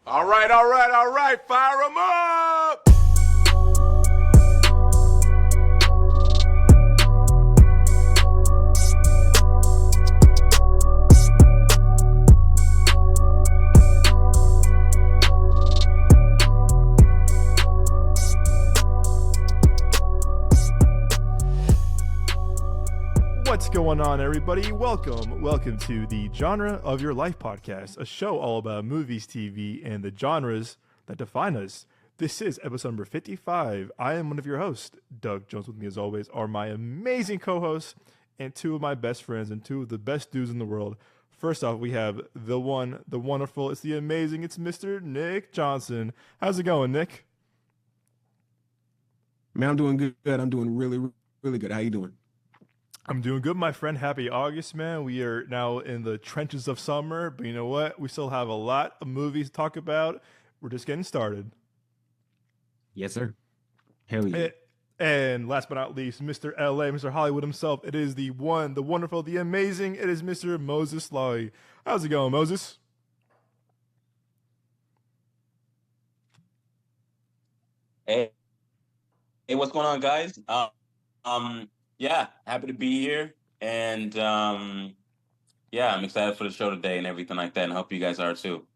All right, fire them up! What's going on, everybody? Welcome to the Genre of Your Life podcast, a show all about movies, TV, and the genres that define us. This is episode number 55. I am one of your hosts, Doug Jones. With me, as always, are my amazing co-hosts and two of my best friends and two of the best dudes in the world. First off, we have the one, the wonderful, it's the amazing, it's Mr. Nick Johnson. How's it going, Nick? Man, I'm doing good. I'm doing really, really good. How you doing? I'm doing good, my friend. Happy August, man. We are now in the trenches of summer, but you know what? We still have a lot of movies to talk about. We're just getting started. Yes, sir. Hell yeah. And last but not least, Mr. LA, Mr. Hollywood himself. It is the one, the wonderful, the amazing. It is Mr. Moses Lawley. How's it going, Moses? Hey, what's going on, guys? Yeah, happy to be here, and yeah, I'm excited for the show today and everything like that, and I hope you guys are too.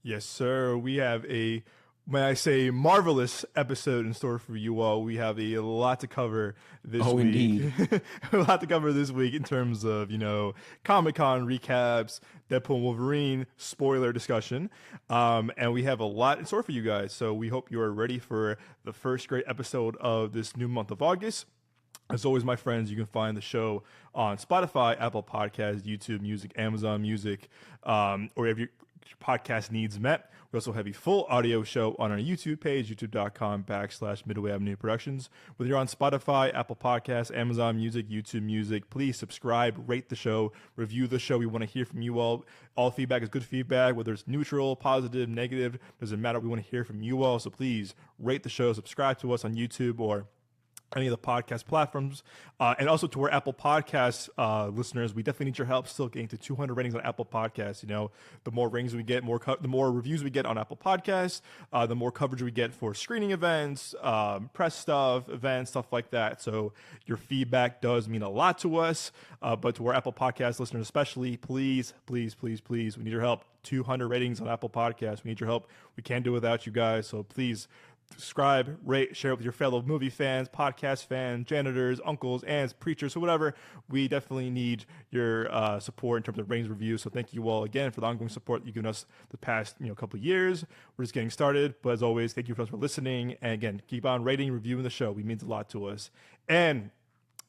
Yes, sir. We have a, when I say marvelous episode in store for you all, we have a lot to cover this week. Indeed. A lot to cover this week in terms of, Comic-Con recaps, Deadpool and Wolverine, spoiler discussion. And we have a lot in store for you guys. So we hope you are ready for the first great episode of this new month of August. As always, my friends, you can find the show on Spotify, Apple Podcasts, YouTube Music, Amazon Music, or wherever your podcast needs met. We also have a full audio show on our YouTube page, youtube.com/Midway Avenue Productions. Whether you're on Spotify, Apple Podcasts, Amazon Music, YouTube Music, please subscribe, rate the show, review the show. We want to hear from you all. All feedback is good feedback, whether it's neutral, positive, negative, doesn't matter. We want to hear from you all. So please rate the show, subscribe to us on YouTube or any of the podcast platforms, and also to our Apple Podcasts listeners. We definitely need your help still getting to 200 ratings on Apple Podcasts. The more ratings we get, the more reviews we get on Apple Podcasts, the more coverage we get for screening events, press stuff, events, stuff like that. So your feedback does mean a lot to us, but to our Apple Podcast listeners especially, please, we need your help. 200 ratings on Apple Podcasts. We need your help. We can't do it without you guys, so please subscribe, rate, share it with your fellow movie fans, podcast fans, janitors, uncles, aunts, preachers, so whatever. We definitely need your support in terms of ratings, reviews. So thank you all again for the ongoing support that you've given us the past couple of years. We're just getting started, but as always, thank you for listening. And again, keep on rating, reviewing the show. It means a lot to us. And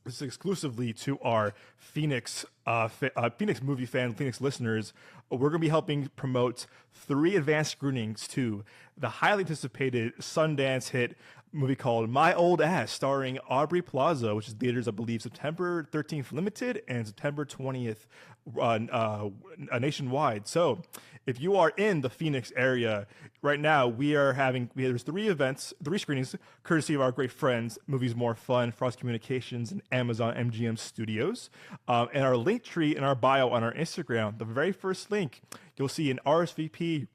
this is exclusively to our Phoenix movie fans, Phoenix listeners. We're going to be helping promote 3 advanced screenings to the highly anticipated Sundance hit movie called My Old Ass, starring Aubrey Plaza, which is theaters, I believe, September 13th limited and September 20th nationwide. So if you are in the Phoenix area right now, there's 3 screenings, courtesy of our great friends, Movies More Fun, Frost Communications, and Amazon MGM Studios. And our link tree in our bio on our Instagram, the very first link, you'll see an RSVP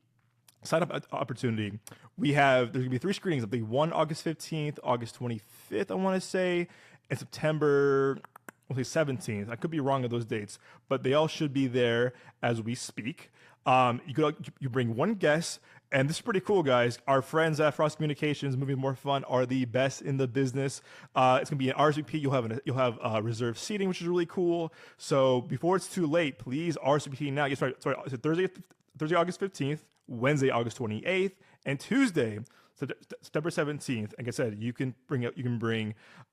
sign up opportunity. There's gonna be 3 screenings. I think one August 15th, August 25th, I want to say, and September 17th. I could be wrong on those dates, but they all should be there as we speak. You bring one guest, and this is pretty cool, guys. Our friends at Frost Communications, Movie More Fun, are the best in the business. It's gonna be an RSVP. You'll have reserved seating, which is really cool. So before it's too late, please RSVP now. Sorry, Thursday, August 15th, Wednesday, August 28th, and Tuesday, September 17th. Like I said, you can bring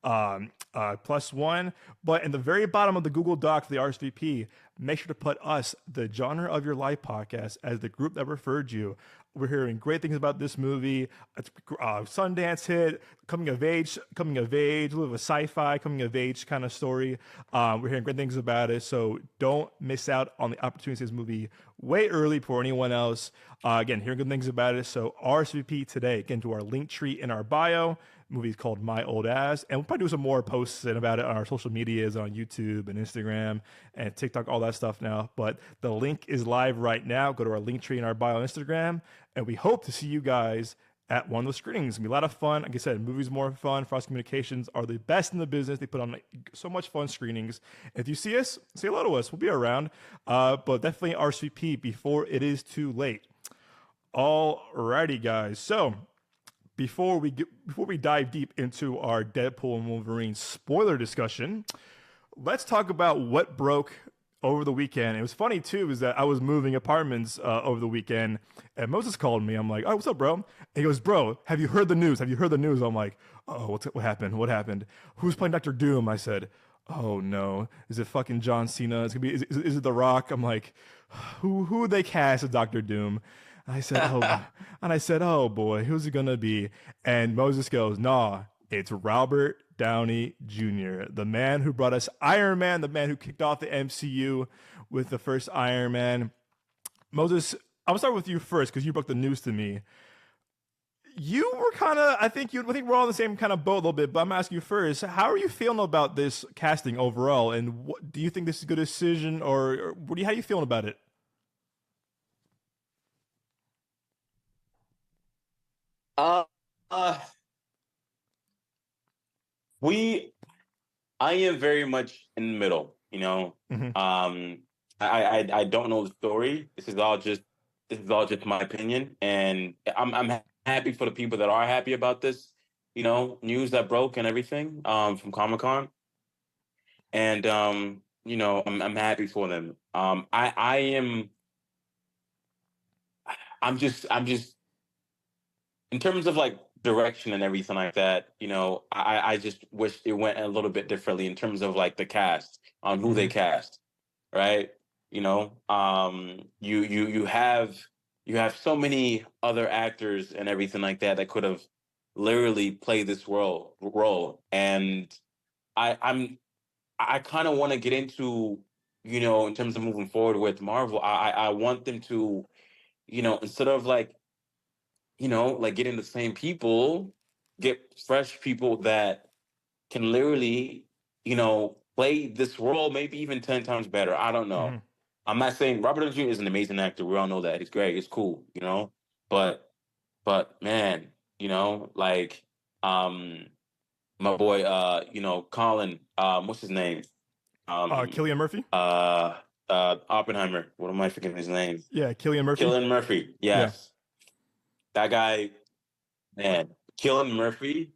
+1, but in the very bottom of the Google Doc for the RSVP, make sure to put us, the Genre of Your Life podcast, as the group that referred you. We're hearing great things about this movie. It's Sundance hit, coming of age, a little of a sci-fi coming of age kind of story. We're hearing great things about it, so don't miss out on the opportunity to see this movie way early before anyone else. Again, hearing good things about it, so RSVP today. Again, to our link tree in our bio. movie called My Old Ass, and we'll probably do some more posts and about it on our social medias on YouTube and Instagram and TikTok, all that stuff now. But the link is live right now. Go to our link tree in our bio on Instagram, and we hope to see you guys at one of those screenings. It's gonna be a lot of fun. Like I said, movies more fun. Frost Communications are the best in the business. They put on so much fun screenings. If you see us, say hello to us. We'll be around. But definitely RSVP before it is too late. Alrighty, guys. So before we dive deep into our Deadpool and Wolverine spoiler discussion, let's talk about what broke over the weekend. It was funny too, is that I was moving apartments over the weekend, and Moses called me. I'm like, "Oh, what's up, bro?" And he goes, "Bro, have you heard the news? Have you heard the news?" I'm like, "Oh, what happened? What happened? Who's playing Doctor Doom?" I said, "Oh no, is it fucking John Cena? It's gonna be is it The Rock?" I'm like, "Who would they cast as Doctor Doom?" And I said, "Oh boy, who's it gonna be?" And Moses goes, "Nah, it's Robert Downey Jr., the man who brought us Iron Man, the man who kicked off the MCU with the first Iron Man." Moses, I'll start with you first because you broke the news to me. You were kind of, I think we're all in the same kind of boat a little bit, but I'm asking you first, how are you feeling about this casting overall? And do you think this is a good decision, or how are you feeling about it? Uh, uh, I am very much in the middle, you know. Mm-hmm. I don't know the story. This is all just my opinion, and I'm happy for the people that are happy about this, you know, news that broke and everything from Comic-Con. And you know, I'm happy for them. I am I'm just in terms of like direction and everything like that, you know, I just wish it went a little bit differently in terms of like the cast on who they cast, right? You know, you have so many other actors and everything like that that could have literally played this role, and I kind of want to get into, you know, in terms of moving forward with Marvel, I want them to, you know, instead of like, you know, like getting the same people, get fresh people that can literally, you know, play this role maybe even 10 times better. I don't know. Mm-hmm. I'm not saying Robert Downey Jr. is an amazing actor. We all know that. He's great. He's cool, you know? But man, you know, like my boy you know, Colin, what's his name? Cillian Murphy? Oppenheimer. What am I forgetting his name? Yeah, Cillian Murphy. Cillian Murphy. Yeah. Yes. That guy, man, Cillian Murphy,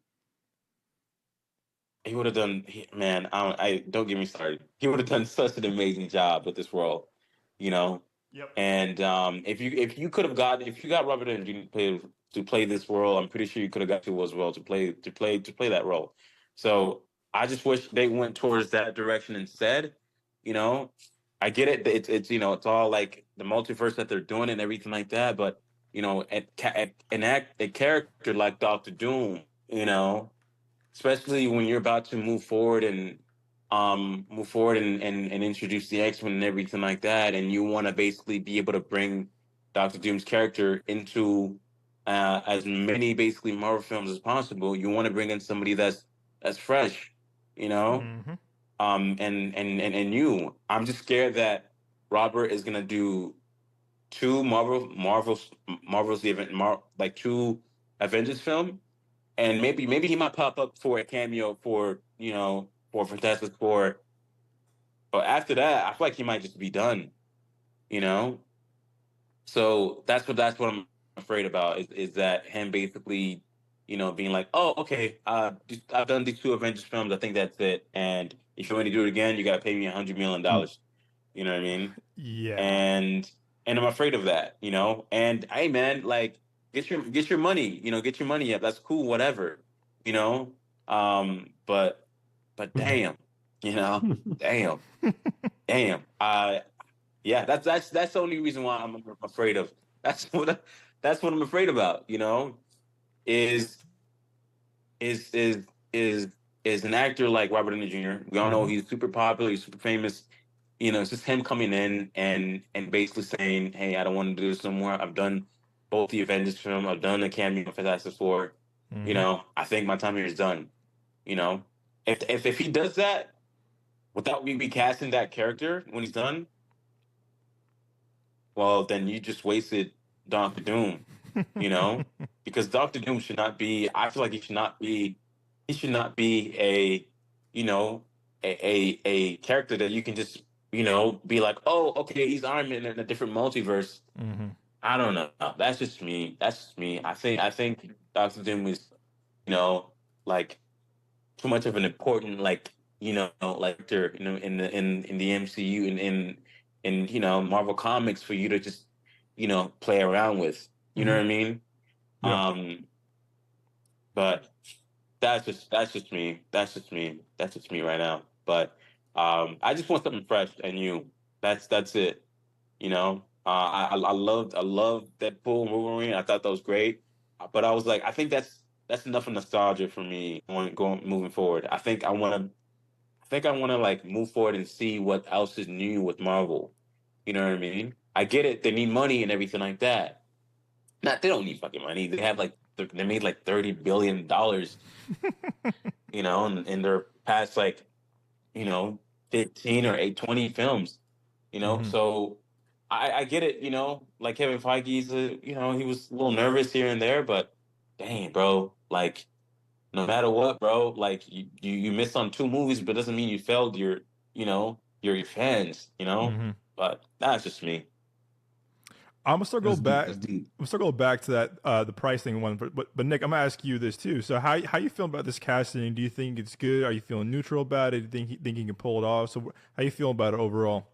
he would have done. Man, I don't get me started. He would have done such an amazing job with this role, you know. Yep. And if you could have got if you got Robert Downey Jr. to play this role, I'm pretty sure you could have got to as well to play that role. So I just wish they went towards that direction instead. You know, I get it. It's you know, it's all like the multiverse that they're doing and everything like that. But you know, a character like Doctor Doom, you know, especially when you're about to move forward and introduce the X-Men and everything like that, and you want to basically be able to bring Doctor Doom's character into as many basically Marvel films as possible. You want to bring in somebody that's fresh, you know. Mm-hmm. And you, I'm just scared that Robert is gonna do two Marvel's the event like two Avengers film, and maybe he might pop up for a cameo for, you know, for Fantastic Four, but after that, I feel like he might just be done, you know. So that's what I'm afraid about is that him basically, you know, being like, oh, okay, I've done these two Avengers films, I think that's it, and if you want to do it again, you got to pay me $100 million. You know what I mean? Yeah. And I'm afraid of that, you know. And hey, man, like get your money, you know, get your money up. That's cool, whatever, you know. But damn, you know, damn. Yeah, that's the only reason why I'm afraid of. That's what I'm afraid about. You know, is is is is is an actor like Robert Downey Jr. We all know he's super popular, he's super famous. You know, it's just him coming in and basically saying, "Hey, I don't want to do this no more. I've done both the Avengers film. I've done the cameo of Fantastic Four. You know, I think my time here is done. You know, if he does that without me recasting that character when he's done, well, then you just wasted Doctor Doom. You know, because Doctor Doom should not be. I feel like he should not be. He should not be a, you know, a character that you can just, you know, be like, oh, okay, he's Iron Man in a different multiverse. I don't know. That's just me. That's just me. I think Doctor Doom is, you know, like too much of an important, like, you know, like actor, you know, in the MCU and in you know, Marvel Comics for you to just, you know, play around with. You know what I mean? Yeah. But that's just me. That's just me right now. But I just want something fresh and new. That's it. You know, I loved Deadpool and Wolverine. I thought that was great, but I was like, I think that's enough of nostalgia for me going moving forward. I think I want to like move forward and see what else is new with Marvel. You know what I mean? I get it; they need money and everything like that. Not they don't need fucking money. They have like they made like $30 billion, you know, in their past like, you know, 15 or 20 films, you know. So I get it, you know, like Kevin Feige's, you know, he was a little nervous here and there, but dang, bro, like no matter what, bro, like you missed on 2 movies, but doesn't mean you failed your, you know, your fans, you know. But that's just me. I'm gonna start go That's deep. back. That's deep. I'm start go back to that the pricing one, but Nick, I'm gonna ask you this too. So how you feeling about this casting? Do you think it's good? Are you feeling neutral about it? Do you think he can pull it off? So how you feeling about it overall?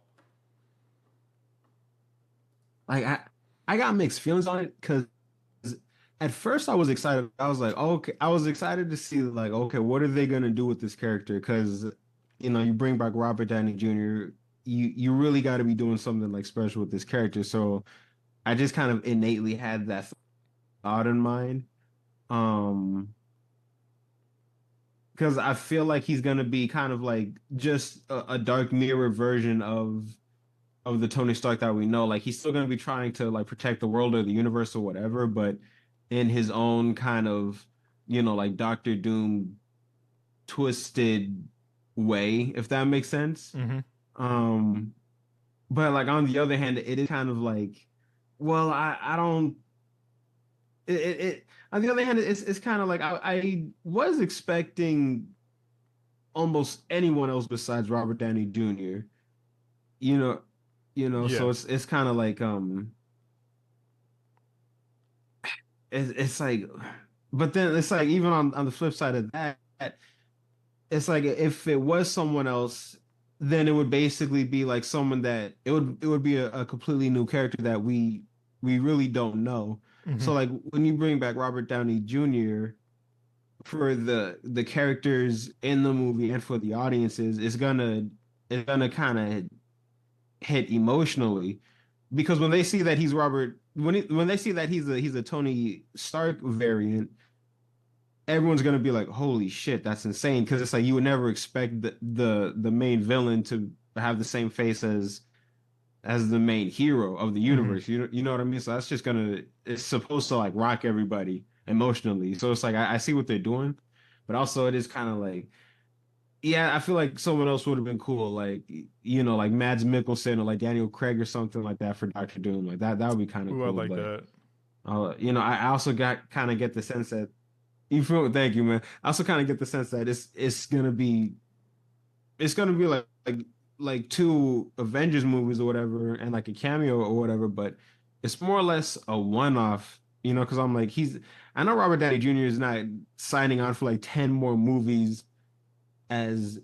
Like I got mixed feelings on it because at first I was excited. I was like, okay, I was excited to see like, okay, what are they gonna do with this character? Because you know, you bring back Robert Downey Jr. You really got to be doing something like special with this character. So I just kind of innately had that thought in mind. Because I feel like he's gonna be kind of like just a dark mirror version of the Tony Stark that we know. Like he's still gonna be trying to like protect the world or the universe or whatever, but in his own kind of, you know, like Doctor Doom twisted way, if that makes sense. Um, but like on the other hand, it is kind of like, well, I don't it on the other hand, it's kind of like I was expecting almost anyone else besides Robert Downey Jr. You know, Yeah. so it's kind of like it's like, but then it's like even on the flip side of that, it's like if it was someone else, then it would basically be like someone that it would be a completely new character that we really don't know. So like when you bring back Robert Downey Jr. for the characters in the movie and for the audiences, it's gonna kind of hit emotionally because when they see that he's Robert when they see that he's a Tony Stark variant, everyone's gonna be like, "Holy shit, that's insane!" Because it's like you would never expect the main villain to have the same face as the main hero of the universe. You know what I mean? So that's just gonna it's supposed to like rock everybody emotionally. So it's like I see what they're doing, but also it is kind of like yeah, I feel like someone else would have been cool, like you know, like Mads Mikkelsen or like Daniel Craig or something like that for Doctor Doom. Like that would be kind of Ooh, I cool. like But that. you know, I also got kind of get the sense that you feel. Thank you, man. I also kind of get the sense that it's gonna be like two Avengers movies or whatever, and like a cameo or whatever. But it's more or less a one-off, you know, because I'm like I know Robert Downey Jr. is not signing on for like 10 more movies as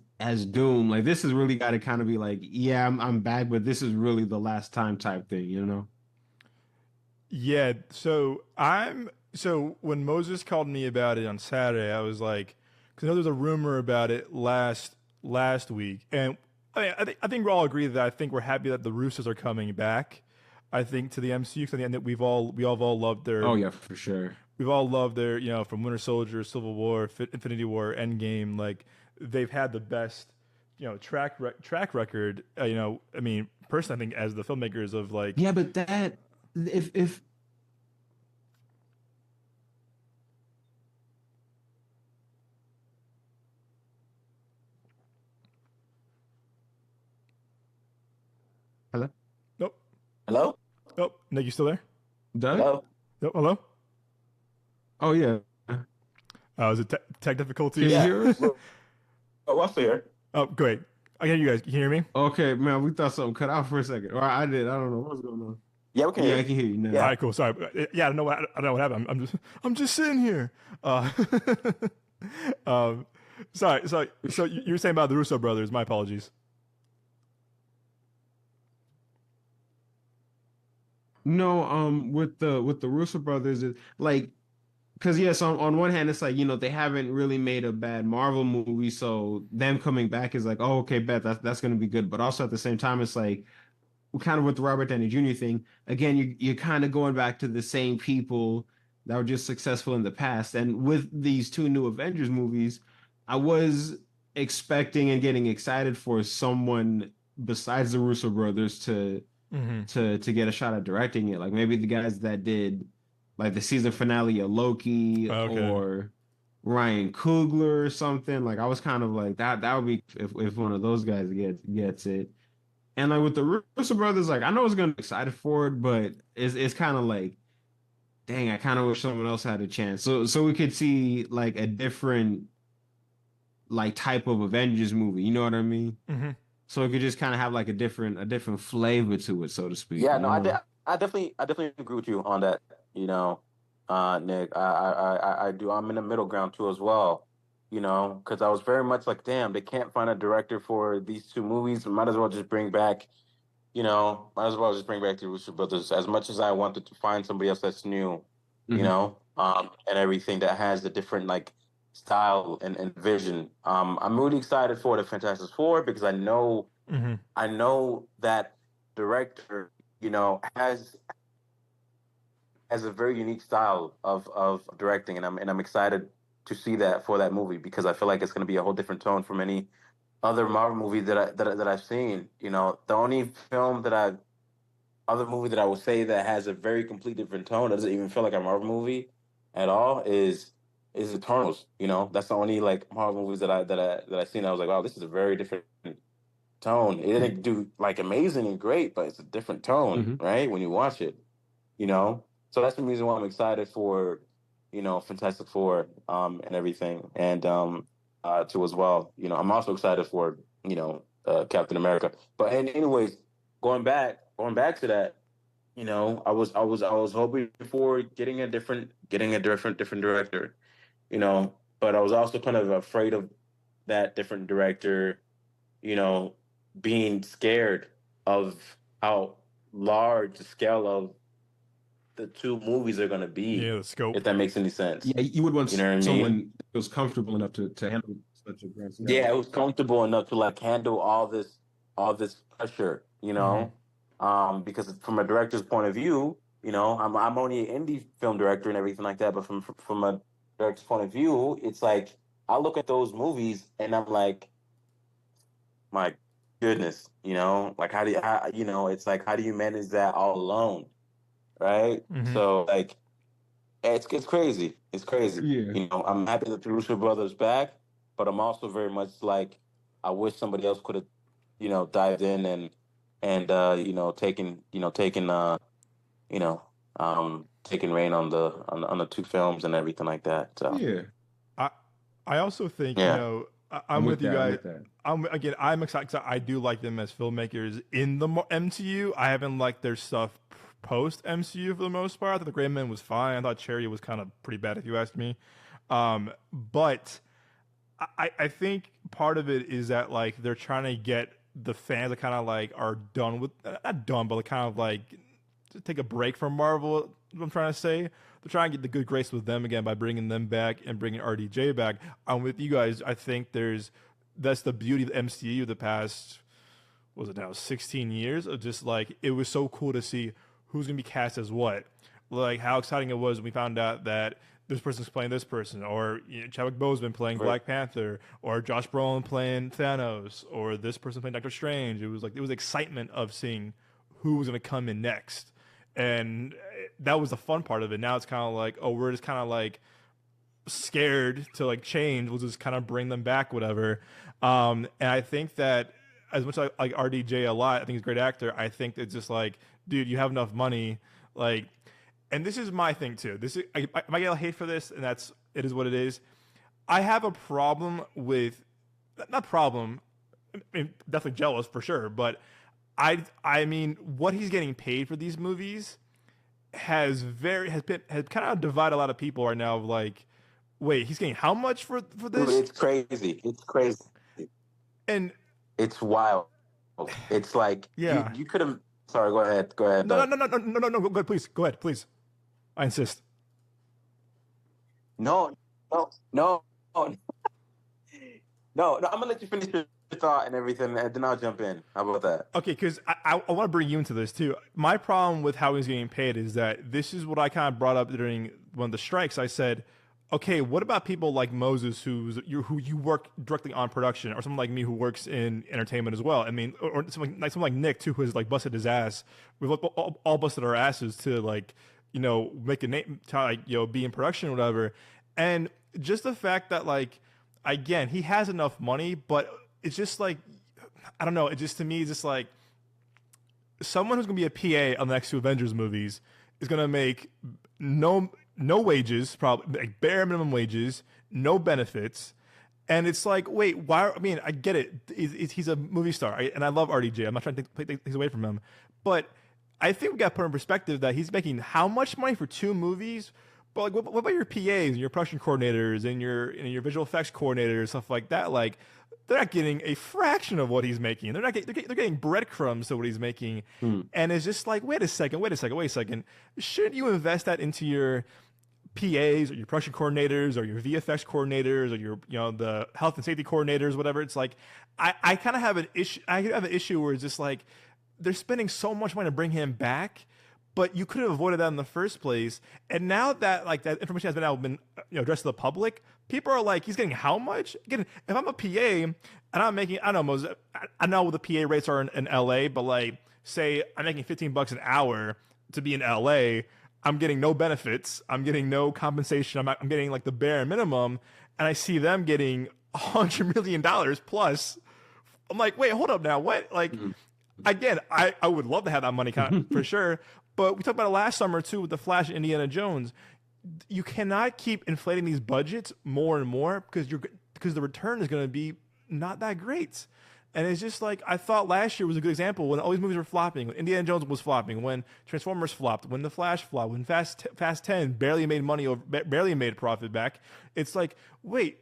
Doom. Like this has really got to kind of be like, yeah, I'm back, but this is really the last time type thing, you know? Yeah. So when Moses called me about it on Saturday, I was like, because I know there's a rumor about it last week, and I think we all agree that I think we're happy that the Russos are coming back. I think to the MCU because that we all loved their Oh yeah, for sure. we've all loved their from Winter Soldier, Civil War, Infinity War, Endgame. Like they've had the best track record. I mean, personally, I think as the filmmakers of like Yeah, but that if Hello, Nope. Hello? Nope. Nick, you still there? Doug. Hello? Nope. Hello. Oh yeah. Is it tech Can difficulties? you Yeah. hear us? Oh, I'm here. Oh, great. I hear you guys. Can you hear me? Okay, man. We thought something cut out for a second, or I did. I don't know what's going on. Yeah, we can Yeah, hear I you. can hear you now. All Yeah. right, cool. Sorry. Yeah, I don't know what happened. I'm just sitting here. Uh, um, sorry. So you were saying about the Russo brothers. My apologies. No, with the Russo brothers, it, like, because yes, on one hand, it's like they haven't really made a bad Marvel movie, so them coming back is like, oh, okay, bet that's gonna be good. But also at the same time, it's like kind of with the Robert Downey Jr. thing. Again, you're kind of going back to the same people that were just successful in the past. And with these two new Avengers movies, I was expecting and getting excited for someone besides the Russo brothers Mm-hmm. to get a shot at directing it. Like maybe the guys that did like the season finale of Loki Okay. or Ryan Coogler or something. Like I was kind of like that would be if one of those guys gets it. And like with the Russo brothers, like I know I was gonna be excited for it, but it's kind of like, dang, I kind of wish someone else had a chance. So we could see like a different like type of Avengers movie. You know what I mean? Mm-hmm. So it could just kind of have like a different flavor to it, so to speak. Yeah, You no, know? I definitely agree with you on that. You know, Nick, I do. I'm in the middle ground too as well. You know, because I was very much like, damn, they can't find a director for these two movies. Might as well just bring back. Might as well just bring back the Russo brothers. As much as I wanted to find somebody else that's new, Mhm. and everything that has a different like style and vision. I'm really excited for the Fantastic Four because Mm-hmm. I know that director, has a very unique style of directing, and I'm excited to see that for that movie because I feel like it's going to be a whole different tone from any other Marvel movie that I've seen. The only other movie that I would say that has a very complete different tone, doesn't even feel like a Marvel movie at all, is Eternals. That's the only like Marvel movies that I seen. I was like, wow, this is a very different tone. It didn't do like amazing and great, but it's a different tone, Mhm. right? When you watch it, you know. So that's the reason why I'm excited for, Fantastic Four, and everything, and too as well. I'm also excited for Captain America. But and anyways, going back to that, I was hoping for getting a different director, but I was also kind of afraid of that different director you know, being scared of how large the scale of the two movies are going to be, Yeah, the scope. if that makes any sense. Yeah, you would You want know what I mean? someone that was comfortable enough to handle such a grand scale. Yeah, it was comfortable enough to like handle all this pressure, Mm-hmm. because from a director's point of view, I'm only an indie film director and everything like that, but from a director's point of view, it's like I look at those movies and I'm like, my goodness, like it's like how do you manage that all alone, right? Mm-hmm. So like it's crazy. It's crazy. Yeah. I'm happy that the Russo brothers back, but I'm also very much like I wish somebody else could have, dived in and you know, taking reign on the two films and everything like that. So Yeah. I I also think yeah. I'm with you I'm guys. with that. I'm excited 'cause I do like them as filmmakers in the MCU. I haven't liked their stuff post MCU for the most part. I thought the Gray Man was fine. I thought Cherry was kind of pretty bad if you ask me. But I think part of it is that like they're trying to get the fans that kind of like are done with not done, but kind of like to take a break from Marvel. What I'm trying to say, they're trying to get the good grace with them again by bringing them back and bringing RDJ back. I'm with you guys. I think that's the beauty of the MCU the past, what was it now, 16 years of just like it was so cool to see who's gonna be cast as what. Like how exciting it was when we found out that this person's playing this person, or Chadwick Boseman playing Right. Black Panther, or Josh Brolin playing Thanos, or this person playing Doctor Strange. It was excitement of seeing who was gonna come in next, and that was the fun part of it. Now it's kind of like, oh, we're just kind of like scared to like change. We'll just kind of bring them back, whatever. And I think that as much as I like RDJ a lot, I think he's a great actor. I think it's just like, dude, you have enough money, like, and this is my thing too. This is I might get hate for this, and it is what it is. I have a problem with, not problem, I mean, definitely jealous for sure, but I mean, what he's getting paid for these movies has kind of divided a lot of people right now. Of like, wait, he's getting how much for this? Dude, it's crazy. It's crazy. And it's wild. It's like, yeah, you could have. Sorry, go ahead. No. Go ahead, please. Go ahead, please. I insist. No. No. I'm gonna let you finish your thought and everything, and then I'll jump in. How about that? Okay, because I want to bring you into this too. My problem with how he's getting paid is that this is what I kind of brought up during one of the strikes. I said, okay, what about people like Moses, who you work directly on production, or someone like me who works in entertainment as well? I mean, or someone like Nick too, who has like busted his ass. We've all busted our asses to like, make a name, to like, be in production or whatever. And just the fact that like, again, he has enough money, but it's just like, I don't know. It just, to me, it's just like someone who's going to be a PA on the next two Avengers movies is going to make no wages, probably like bare minimum wages, no benefits. And it's like, wait, why? I mean, I get it. He's a movie star, and I love RDJ. I'm not trying to take things away from him. But I think we got to put in perspective that he's making how much money for two movies? But like, what about your PAs and your production coordinators and your visual effects coordinators, stuff like that? Like, they're not getting a fraction of what he's making. They're getting breadcrumbs to what he's making. And it's just like, wait a second. Shouldn't you invest that into your PAs or your production coordinators or your VFX coordinators or your the health and safety coordinators, whatever? It's like I kind of have an issue. I have an issue where it's just like they're spending so much money to bring him back, but you could have avoided that in the first place. And now that like that information has been addressed to the public, people are like, he's getting how much? Again, if I'm a PA and I'm making, I don't know, I know what the PA rates are in LA, but like, say I'm making $15 an hour to be in LA, I'm getting no benefits, I'm getting no compensation, I'm getting like the bare minimum, and I see them getting $100 million plus. I'm like, wait, hold up now, what? Like, again, I would love to have that money kind of, for sure. But we talked about it last summer too with the Flash and Indiana Jones. You cannot keep inflating these budgets more and more because the return is going to be not that great. And it's just like, I thought last year was a good example when all these movies were flopping, when Indiana Jones was flopping, when Transformers flopped, when The Flash flopped, when Fast 10 barely made money, barely made profit back. It's like, wait,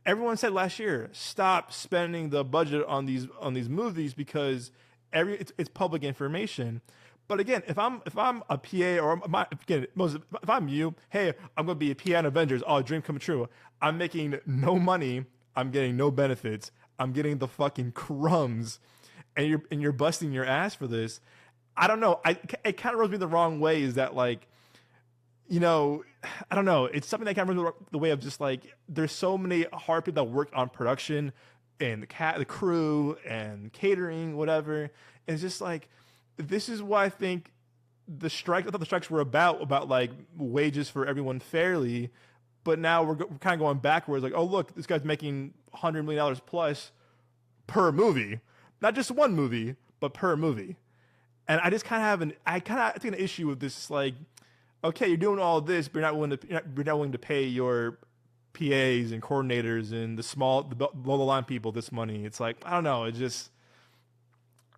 everyone said last year, stop spending the budget on these movies because it's public information. But again, if I'm a PA or if I'm you, hey, I'm going to be a PA in Avengers. Oh, dream come true. I'm making no money. I'm getting no benefits. I'm getting the fucking crumbs, and you're busting your ass for this. I don't know. It kind of rubs me the wrong way. Is that like, I don't know. It's something that kind of rubs me the way of just like there's so many hard people that work on production and the crew and catering, whatever. And it's just like, this is why I think I thought the strikes were about like wages for everyone fairly, but now we're kind of going backwards. Like, oh look, this guy's making $100 million plus per movie, not just one movie, but per movie. And I just kind of take an issue with this. Like, okay, you're doing all this, but you're not willing to pay your PAs and coordinators and the below the line people this money. It's like, I don't know. It just,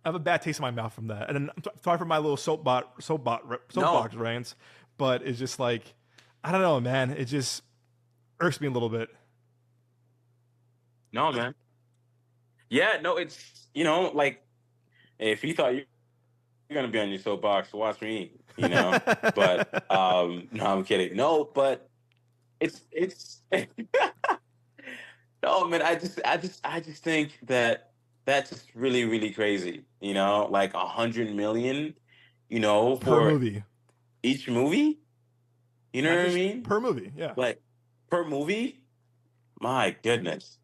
I have a bad taste in my mouth from that. And I'm sorry for my little soapbox rants, but it's just like, I don't know, man. It just irks me a little bit. No, man. Yeah, no, it's, like, if you thought you're going to be on your soapbox, watch me, But, no, I'm kidding. No, but it's no, man, I just think that that's just really, really crazy, like 100 million, for per movie. Each movie, what I mean? Per movie, yeah. Like, per movie? My goodness.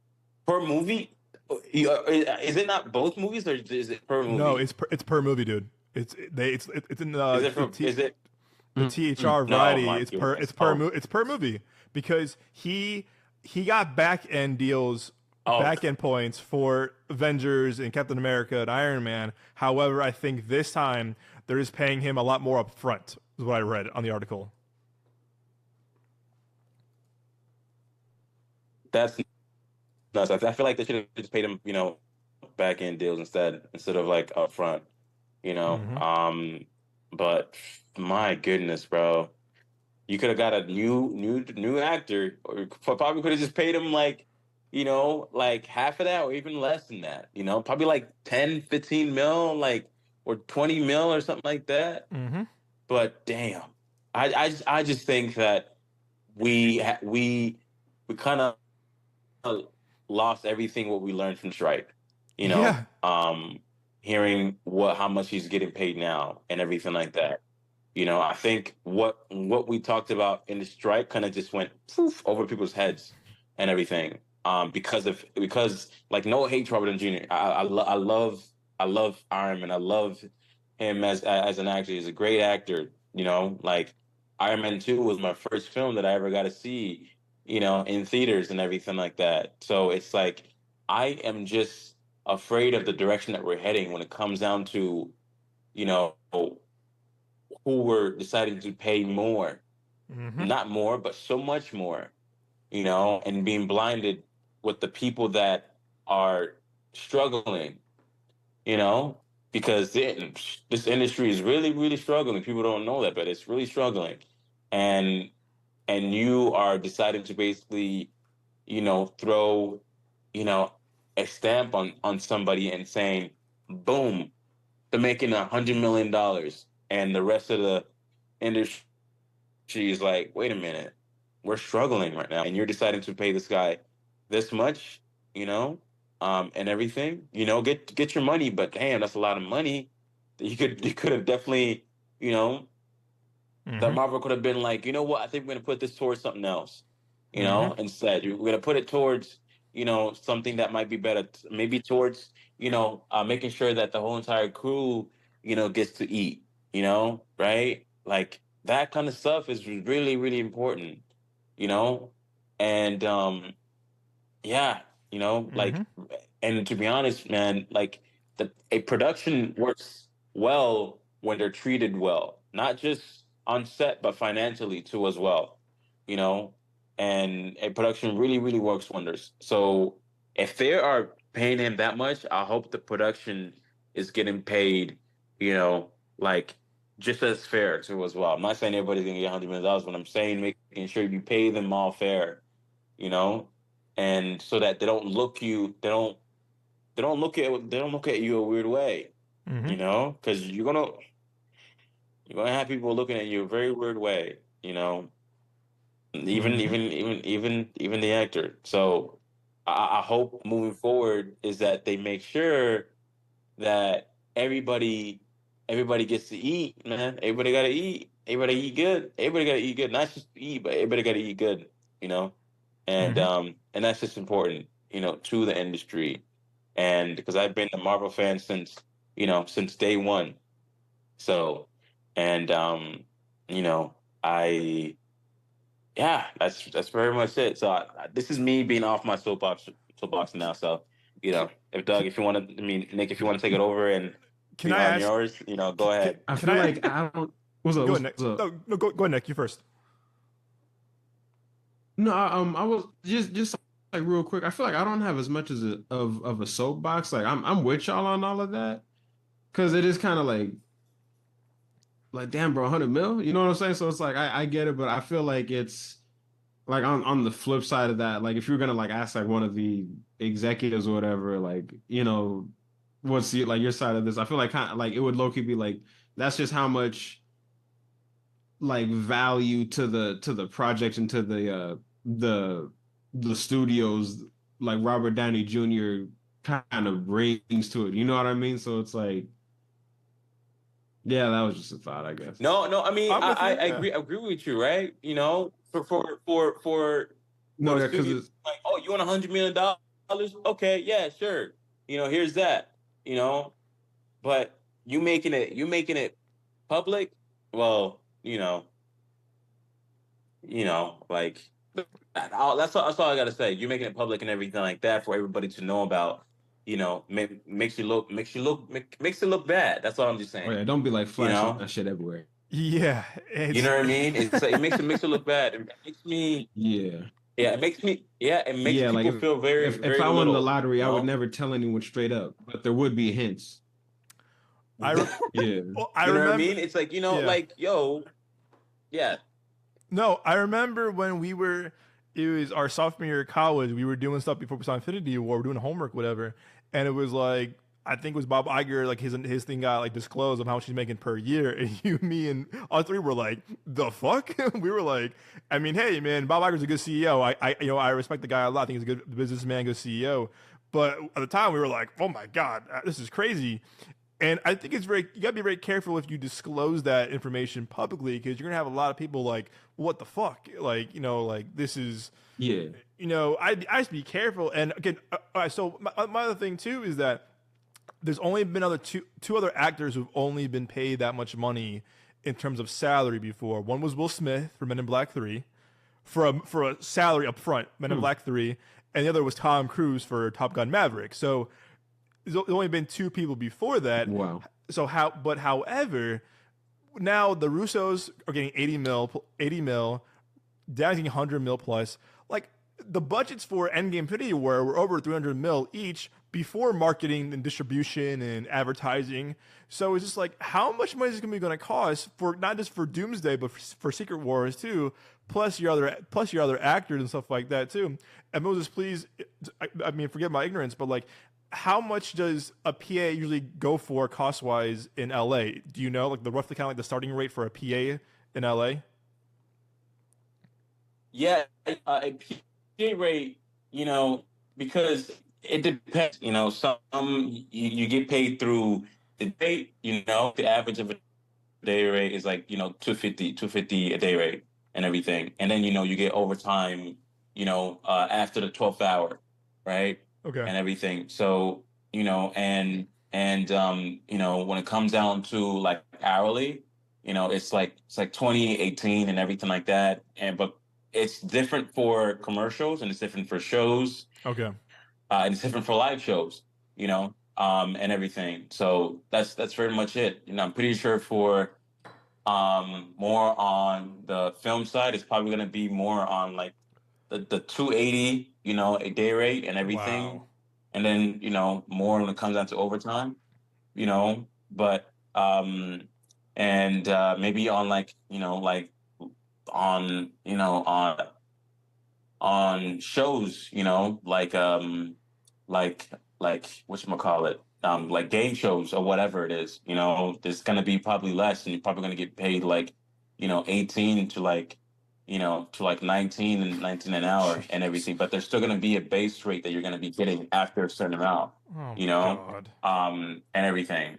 Per movie? Is it not both movies, or is it per movie? No, it's per movie, dude. It's in the the THR variety. It's per movie because he got back end deals Oh, back end points for Avengers and Captain America and Iron Man. However, I think this time they're just paying him a lot more up front, is what I read on the article. that's nuts. I feel like they should have just paid him, back end deals instead of like up front, you know. But my goodness, bro. You could have got a new actor, or probably could have just paid him like, like half of that or even less than that. Probably like 10, 15 mil, like, or 20 mil or something like that. But damn, I just think that we kind of lost everything what we learned from strike. Yeah. Hearing how much he's getting paid now and everything like that. I think what we talked about in the strike kind of just went poof over people's heads and everything. Because like no hate to Robert Downey Jr. I love Iron Man. I love him as an actor. He's a great actor. Like Iron Man 2 was my first film that I ever got to see. In theaters and everything like that. So it's like I am just afraid of the direction that we're heading when it comes down to who were deciding to pay more, not more, but so much more, and being blinded with the people that are struggling, because this industry is really, really struggling. People don't know that, but it's really struggling. And you are deciding to basically, throw, a stamp on somebody and saying, boom, they're making $100 million. And the rest of the industry is like, wait a minute, we're struggling right now, and you're deciding to pay this guy this much, and everything, get your money, but damn, that's a lot of money. You could have definitely, that Marvel could have been like, you know what, I think we're gonna put this towards something else, instead. We're gonna put it towards, something that might be better, maybe towards, making sure that the whole entire crew, gets to eat. Right? Like that kind of stuff is really, really important, and yeah, like, and to be honest, man, like a production works well when they're treated well, not just on set, but financially too as well, and a production really, really works wonders. So if they are paying him that much, I hope the production is getting paid, like just as fair too as well. I'm not saying everybody's gonna get $100 million, but I'm saying making sure you pay them all fair, and so that they don't look at you a weird way, because you're gonna have people looking at you a very weird way, even the actor. So I hope moving forward is that they make sure that everybody gets to eat, man. Everybody gotta eat. Everybody eat good. Everybody gotta eat good. Not just eat, but everybody gotta eat good, and that's just important, to the industry. And because I've been a Marvel fan since day one. So, and I yeah, that's very much it. So this is me being off my soapbox now. So, if Doug, if you want to, I mean, Nick, if you want to take it over and Can be I on ask? yours, go ahead. I feel like I don't. What's up? Go What's ahead, Nick. up? No, go ahead, Nick. You first. No, I was just like real quick. I feel like I don't have as much as of a soapbox. Like I'm with y'all on all of that, because it is kind of like damn, bro, 100 mil. You know what I'm saying? So it's like I get it, but I feel like it's like on the flip side of that, like if you're gonna like ask like one of the executives or whatever, like what's your side of this? I feel like kind of like it would low key be like that's just how much like value to the project and to the studios like Robert Downey Jr. kind of brings to it. You know what I mean? So it's like, yeah, that was just a thought, I guess. No, I mean, I'm with you, I yeah. agree with you, right? For No, yeah, because studios, it's like, oh, you want $100 million? Okay, yeah, sure. Here's that. But you making it public, well, like That's all I gotta say. You're making it public and everything like that for everybody to know about. Makes it look bad. That's all I'm just Oh saying. yeah, don't be like You flashing know, that shit everywhere. Yeah, you it's know what I mean? It makes it look bad. It makes me Yeah. it makes Yeah, like people feel very if very I won the little. lottery, I would never tell anyone straight up, but there would be hints. I re- Yeah. well, I You know what I remember. mean? It's like Yeah. like yo, yeah. No, I remember when we were, it was our sophomore year of college. We were doing stuff before we saw Infinity War, we're doing homework, whatever, and it was like, I think it was Bob Iger, like his thing got like disclosed of how much he's making per year, and you, me, and all three were like, the fuck? We were like, I mean, hey man, Bob Iger's a good CEO. I respect the guy a lot. I think he's a good businessman, good CEO. But at the time, we were like, oh my god, this is crazy. And I think you gotta be very careful if you disclose that information publicly because you're gonna have a lot of people like, what the fuck? Like, like this is, Yeah. I just be careful. And again, so my other thing too is that there's only been two other actors who've only been paid that much money in terms of salary before. One was Will Smith for Men in Black 3 for a salary up front, Men in Black 3, and the other was Tom Cruise for Top Gun Maverick. So there's only been two people before that. Wow. So however, now the Russos are getting 80 mil, Downey's getting 100 mil plus. Like the budgets for Endgame Infinity War were over 300 mil each before marketing and distribution and advertising. So it's just like, how much money is it going to cost for not just for Doomsday, but for Secret Wars too, plus your other actors and stuff like that too. And Moses, please, I mean, forget my ignorance, but like, how much does a PA usually go for cost wise in LA? Do you know, like the roughly kind of like the starting rate for a PA in LA? Yeah, a PA rate, because it depends. Some you get paid through the day. The average of a day rate is like 250 a day rate and everything, and then you get overtime. After the 12th hour, right? Okay. And everything. So when it comes down to like hourly, it's like 2018 and everything like that. But it's different for commercials and it's different for shows. Okay. And it's different for live shows, and everything. So that's very much it. I'm pretty sure for more on the film side, it's probably gonna be more on like the 280, a day rate and everything. Wow. And then, more when it comes down to overtime, but and maybe on like, like on shows, like whatchamacallit, like game shows or whatever it is, there's gonna be probably less and you're probably gonna get paid like, 18 to like, to like 19 and 19 an hour and everything, but there's still gonna be a base rate that you're gonna be getting after a certain amount, Oh my God. and everything.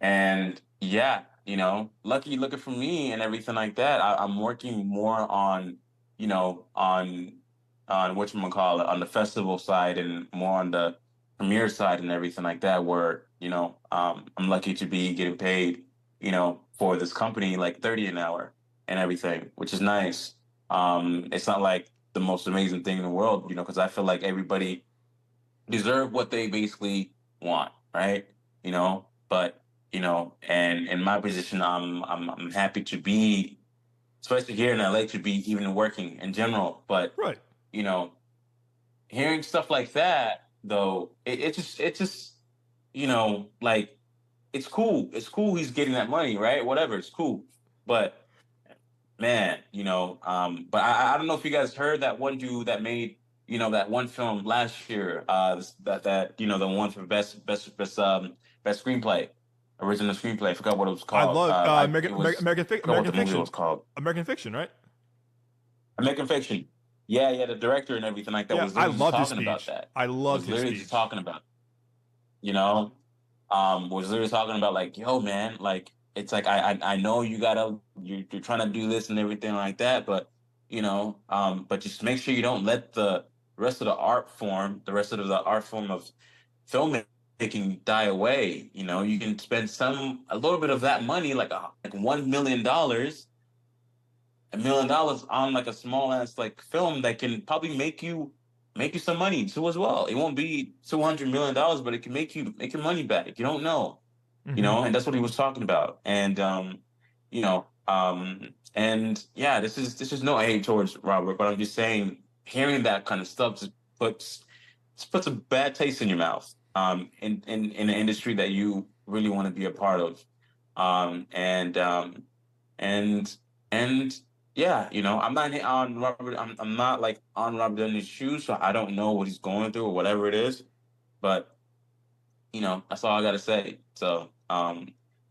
And yeah, lucky looking for me and everything like that. I'm working more on, on whatchamacallit, on the festival side and more on the premiere side and everything like that, where, I'm lucky to be getting paid, for this company like 30 an hour and everything, which is nice. It's not like the most amazing thing in the world, because I feel like everybody deserve what they basically want, right? But and in my position, I'm happy to be, especially here in LA, to be even working in general. But Right. Hearing stuff like that though, it just like it's cool. It's cool he's getting that money, right? Whatever, it's cool. But man, but I don't know if you guys heard that one dude that made that one film last year, that the one for best screenplay, original screenplay. I forgot what it was I called. love It was, American I forgot what the movie Fiction. was called. American Fiction, right? American Fiction. Yeah, the director and everything like that Yeah, was I literally just loved his talking about speech. that. I loved Was his literally speech. just talking about, was literally talking about like, yo, man, like it's like I know you're trying to do this and everything like that, but but just make sure you don't let the rest of the art form of filmmaking die away. You can spend a little bit of that money, like $1 million, $1 million on like a small ass like film that can probably make you some money too as well. It won't be $200 million, but it can make your money back. You don't know, and that's what he was talking about. And and yeah, this is no hate towards Robert, but I'm just saying, hearing that kind of stuff just puts a bad taste in your mouth. In an industry that you really want to be a part of, and yeah, I'm not on Robert. I'm not like on Robert Downey's shoes, so I don't know what he's going through or whatever it is. But that's all I gotta say. So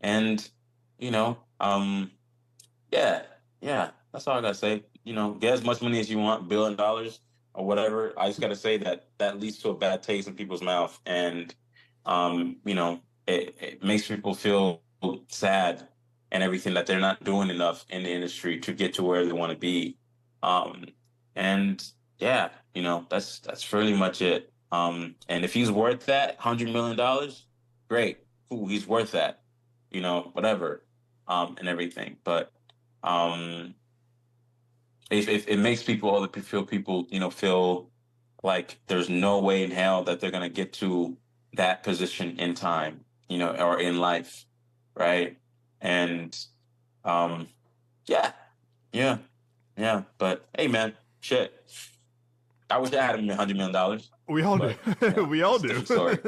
and you know, yeah, yeah, that's all I gotta say. Get as much money as you want, $1 billion or whatever. I just gotta say that leads to a bad taste in people's mouth, and it makes people feel sad and everything, that they're not doing enough in the industry to get to where they want to be. And yeah, that's really much it. And if he's worth that $100 million, great, cool, he's worth that, whatever, and everything. But if it makes people feel like there's no way in hell that they're gonna get to that position in time, or in life, right? And yeah. But hey, man, shit. I wish I had $100 million. We all do. Yeah, we all do. Sorry.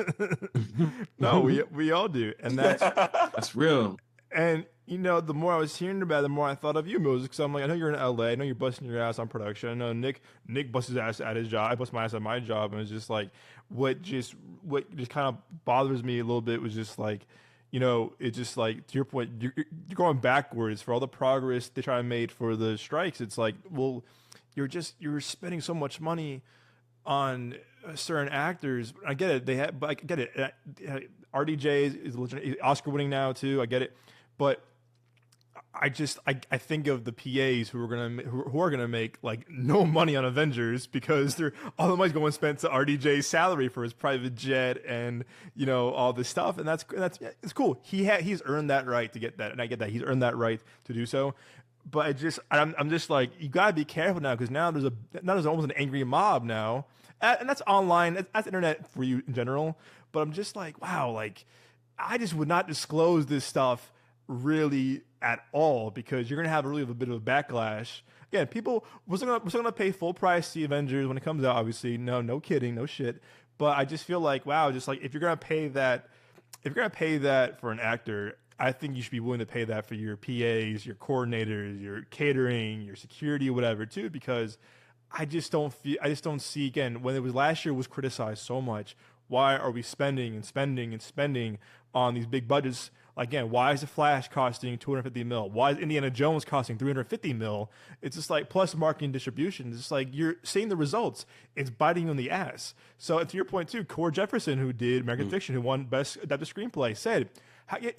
No, we all do, and That's real. And the more I was hearing about it, the more I thought of you, Moses. Because I'm like, I know you're in LA. I know you're busting your ass on production. I know Nick busts his ass at his job. I bust my ass at my job. And it's just like, what just kind of bothers me a little bit was just like, it's just like, to your point, you're going backwards for all the progress they try to make for the strikes. It's like, well, you're spending so much money on certain actors. I get it. But I get it. RDJ is Oscar winning now too. I get it. But I think of the PAs who are gonna make like no money on Avengers, because all the money's going spent to RDJ's salary for his private jet and all this stuff, and that's it's cool. He's earned that right to get that, and I get that he's earned that right to do so. But I'm just like, you gotta be careful now, because now there's almost an angry mob now, and that's online, that's internet for you in general. But I'm just like, wow, like I just would not disclose this stuff really at all, because you're gonna have a bit of a backlash. Again, we're still gonna pay full price to the Avengers when it comes out. Obviously, no kidding, no shit. But I just feel like, wow, just like if you're gonna pay that for an actor, I think you should be willing to pay that for your PAs, your coordinators, your catering, your security, whatever too. Because I just don't see, again, when it was last year was criticized so much. Why are we spending and spending and spending on these big budgets? Again, why is The Flash costing $250 million? Why is Indiana Jones costing $350 million? It's just like, plus marketing distribution. It's just like, you're seeing the results. It's biting you in the ass. So to your point too, Core Jefferson, who did American Fiction, who won Best Adapted Screenplay, said,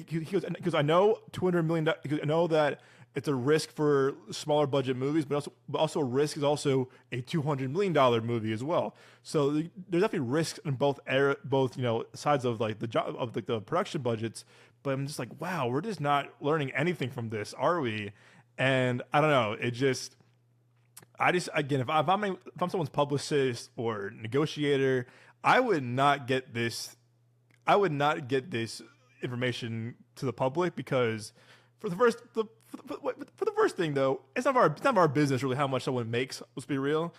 he goes, because I know $200 million, because I know that it's a risk for smaller budget movies, but also risk is also a $200 million movie as well. So there's definitely risks in both sides of like the job of like the production budgets. But I'm just like, wow, we're just not learning anything from this, are we? And I don't know. Again, if I'm someone's publicist or negotiator, I would not get this information to the public, because for the first thing though, it's not our business really how much someone makes. Let's be real.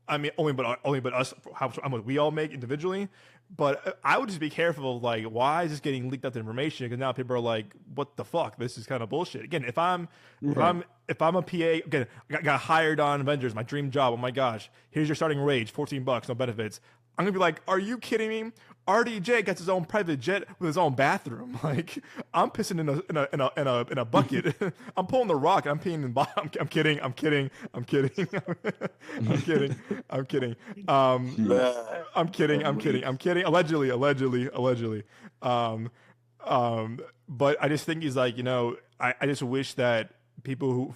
I mean, only but us, how much we all make individually. But I would just be careful of like, why is this getting leaked out the information? Because now people are like, what the fuck? This is kind of bullshit. Again, if I'm a PA, again, I got hired on Avengers, my dream job. Oh my gosh, here's your starting wage, $14, no benefits. I'm gonna be like, are you kidding me? RDJ gets his own private jet with his own bathroom. Like, I'm pissing in a bucket. I'm pulling the rock. I'm peeing in. I'm kidding. I'm kidding. I'm kidding. I'm kidding. I'm kidding. I'm kidding. I'm kidding. I'm kidding. Allegedly. But I just think he's like, I just wish that people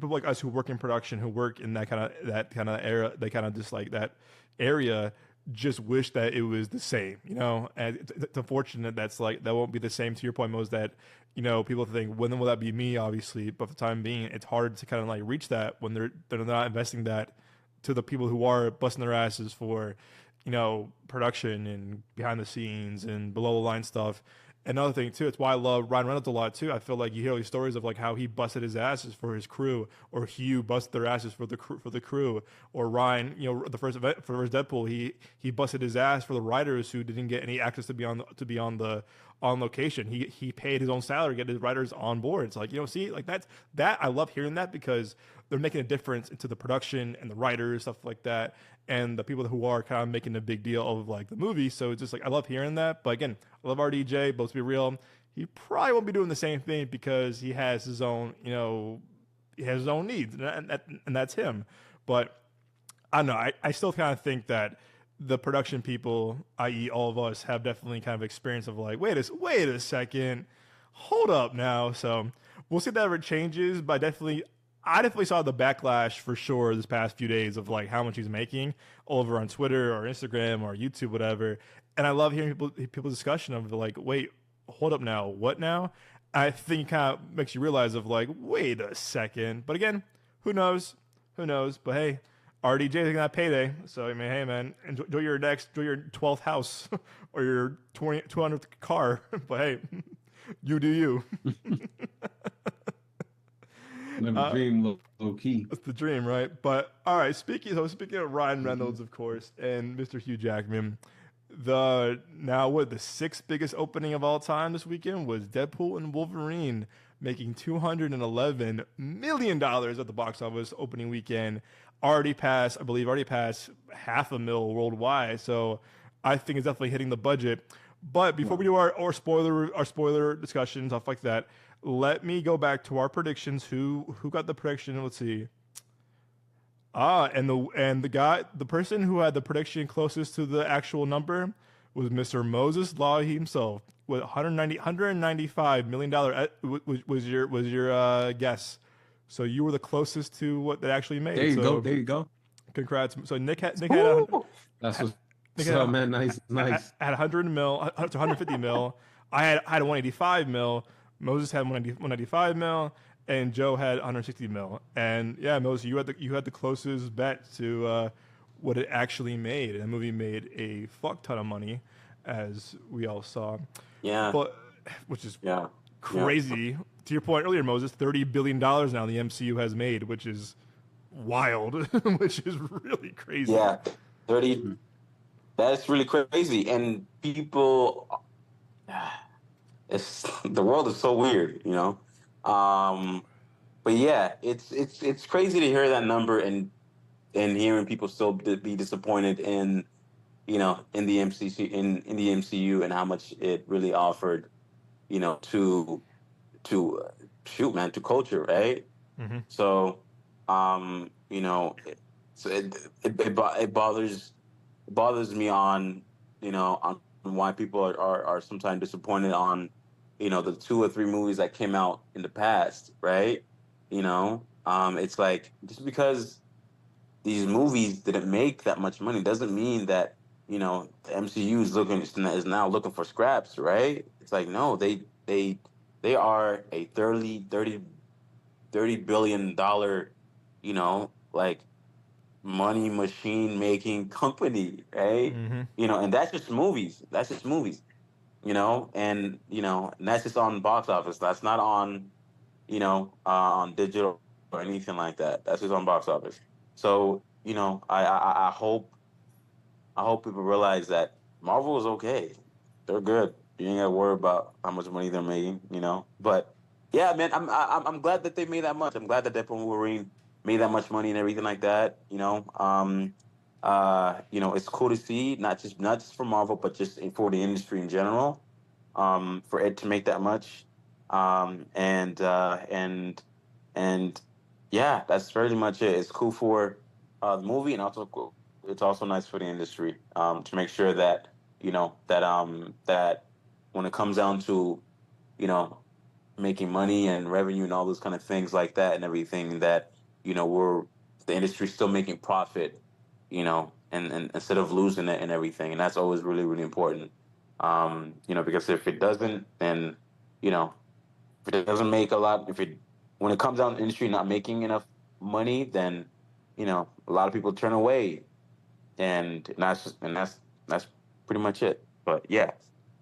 like us who work in production, who work in that kind of era, they kind of just like that area, just wish that it was the same, you know. And it's unfortunate that's like that won't be the same. To your point, Mo, is that you know people think when will that be me? Obviously, but for the time being, it's hard to kind of like reach that when they're not investing that to the people who are busting their asses for you know production and behind the scenes and below the line stuff. Another thing too, it's why I love Ryan Reynolds a lot too. I feel like you hear these stories of like how he busted his asses for his crew, or Hugh busted their asses for the crew, or Ryan, you know, the first event for his Deadpool, he busted his ass for the writers who didn't get any access to be on the on location. He paid his own salary to get his writers on board. It's like you know, see, like that I love hearing that because they're making a difference into the production and the writers stuff like that, and the people who are kind of making a big deal of like the movie. So it's just like I love hearing that. But again, I love RDJ, but let's be real, he probably won't be doing the same thing because he has his own, you know, he has his own needs, and that's him. But I don't know. I still kind of think that the production people, i.e., all of us, have definitely kind of experience of like, wait a second, hold up now. So we'll see if that ever changes. But I definitely saw the backlash for sure this past few days of like how much he's making over on Twitter or Instagram or YouTube, whatever. And I love hearing people's discussion of like, wait, hold up now, what now? I think it kind of makes you realize of like, wait a second. But again, who knows? Who knows? But hey, RDJ is getting that payday. So I mean, hey man, enjoy your 12th house or your 200th car. But hey, you do you. Never dream low key. That's the dream, right? But all right, speaking of Ryan Reynolds, of course, and Mr. Hugh Jackman, the sixth biggest opening of all time this weekend was Deadpool and Wolverine, making $211 million at the box office opening weekend. Already passed half a mil worldwide. So I think it's definitely hitting the budget. But before we do our spoiler discussion, stuff like that, let me go back to our predictions. Who got the prediction? Let's see. And the person who had the prediction closest to the actual number was Mr. Moses Law himself with $195 million was your guess. So you were the closest to what they actually made. There you go. Congrats. So Nick had that's what's up, man. Nice. Had 100 mil to 150 mil. I had 185 mil. Moses had 195 mil, and Joe had 160 mil. And yeah, Moses, you had the closest bet to what it actually made. And the movie made a fuck ton of money, as we all saw. Yeah. But which is crazy. Yeah. To your point earlier, Moses, $30 billion now the MCU has made, which is wild, which is really crazy. Yeah, 30. That's really crazy, and people. The world is so weird, you know. But yeah, it's crazy to hear that number and hearing people still be disappointed in, you know, in the MCU in the MCU and how much it really offered, you know, to culture, right? Mm-hmm. So, you know, it bothers me on, you know, on why people are sometimes disappointed on, you know, the 2 or 3 movies that came out in the past, right? You know, it's like just because these movies didn't make that much money doesn't mean that, you know, the MCU is now looking for scraps, right? It's like, no, they are a $30 billion, you know, like money machine making company, right? Mm-hmm. You know, and that's just movies, you know, and that's just on box office. That's not on, you know, on digital or anything like that. That's just on box office. So, you know, I hope people realize that Marvel is okay. They're good. You ain't got to worry about how much money they're making, you know. But yeah, man, I'm glad that they made that much. I'm glad that Deadpool and Wolverine made that much money and everything like that. You know, you know, it's cool to see not just for Marvel, but just for the industry in general, for it to make that much. And yeah, that's pretty much it. It's cool for the movie, and also it's also nice for the industry to make sure that, you know, that when it comes down to, you know, making money and revenue and all those kind of things like that and everything, that, you know, the industry's still making profit, you know, and instead of losing it and everything. And that's always really, really important. Because if it doesn't, then, if it doesn't make a lot, when it comes out in the industry not making enough money, then, a lot of people turn away, and that's pretty much it. But yeah,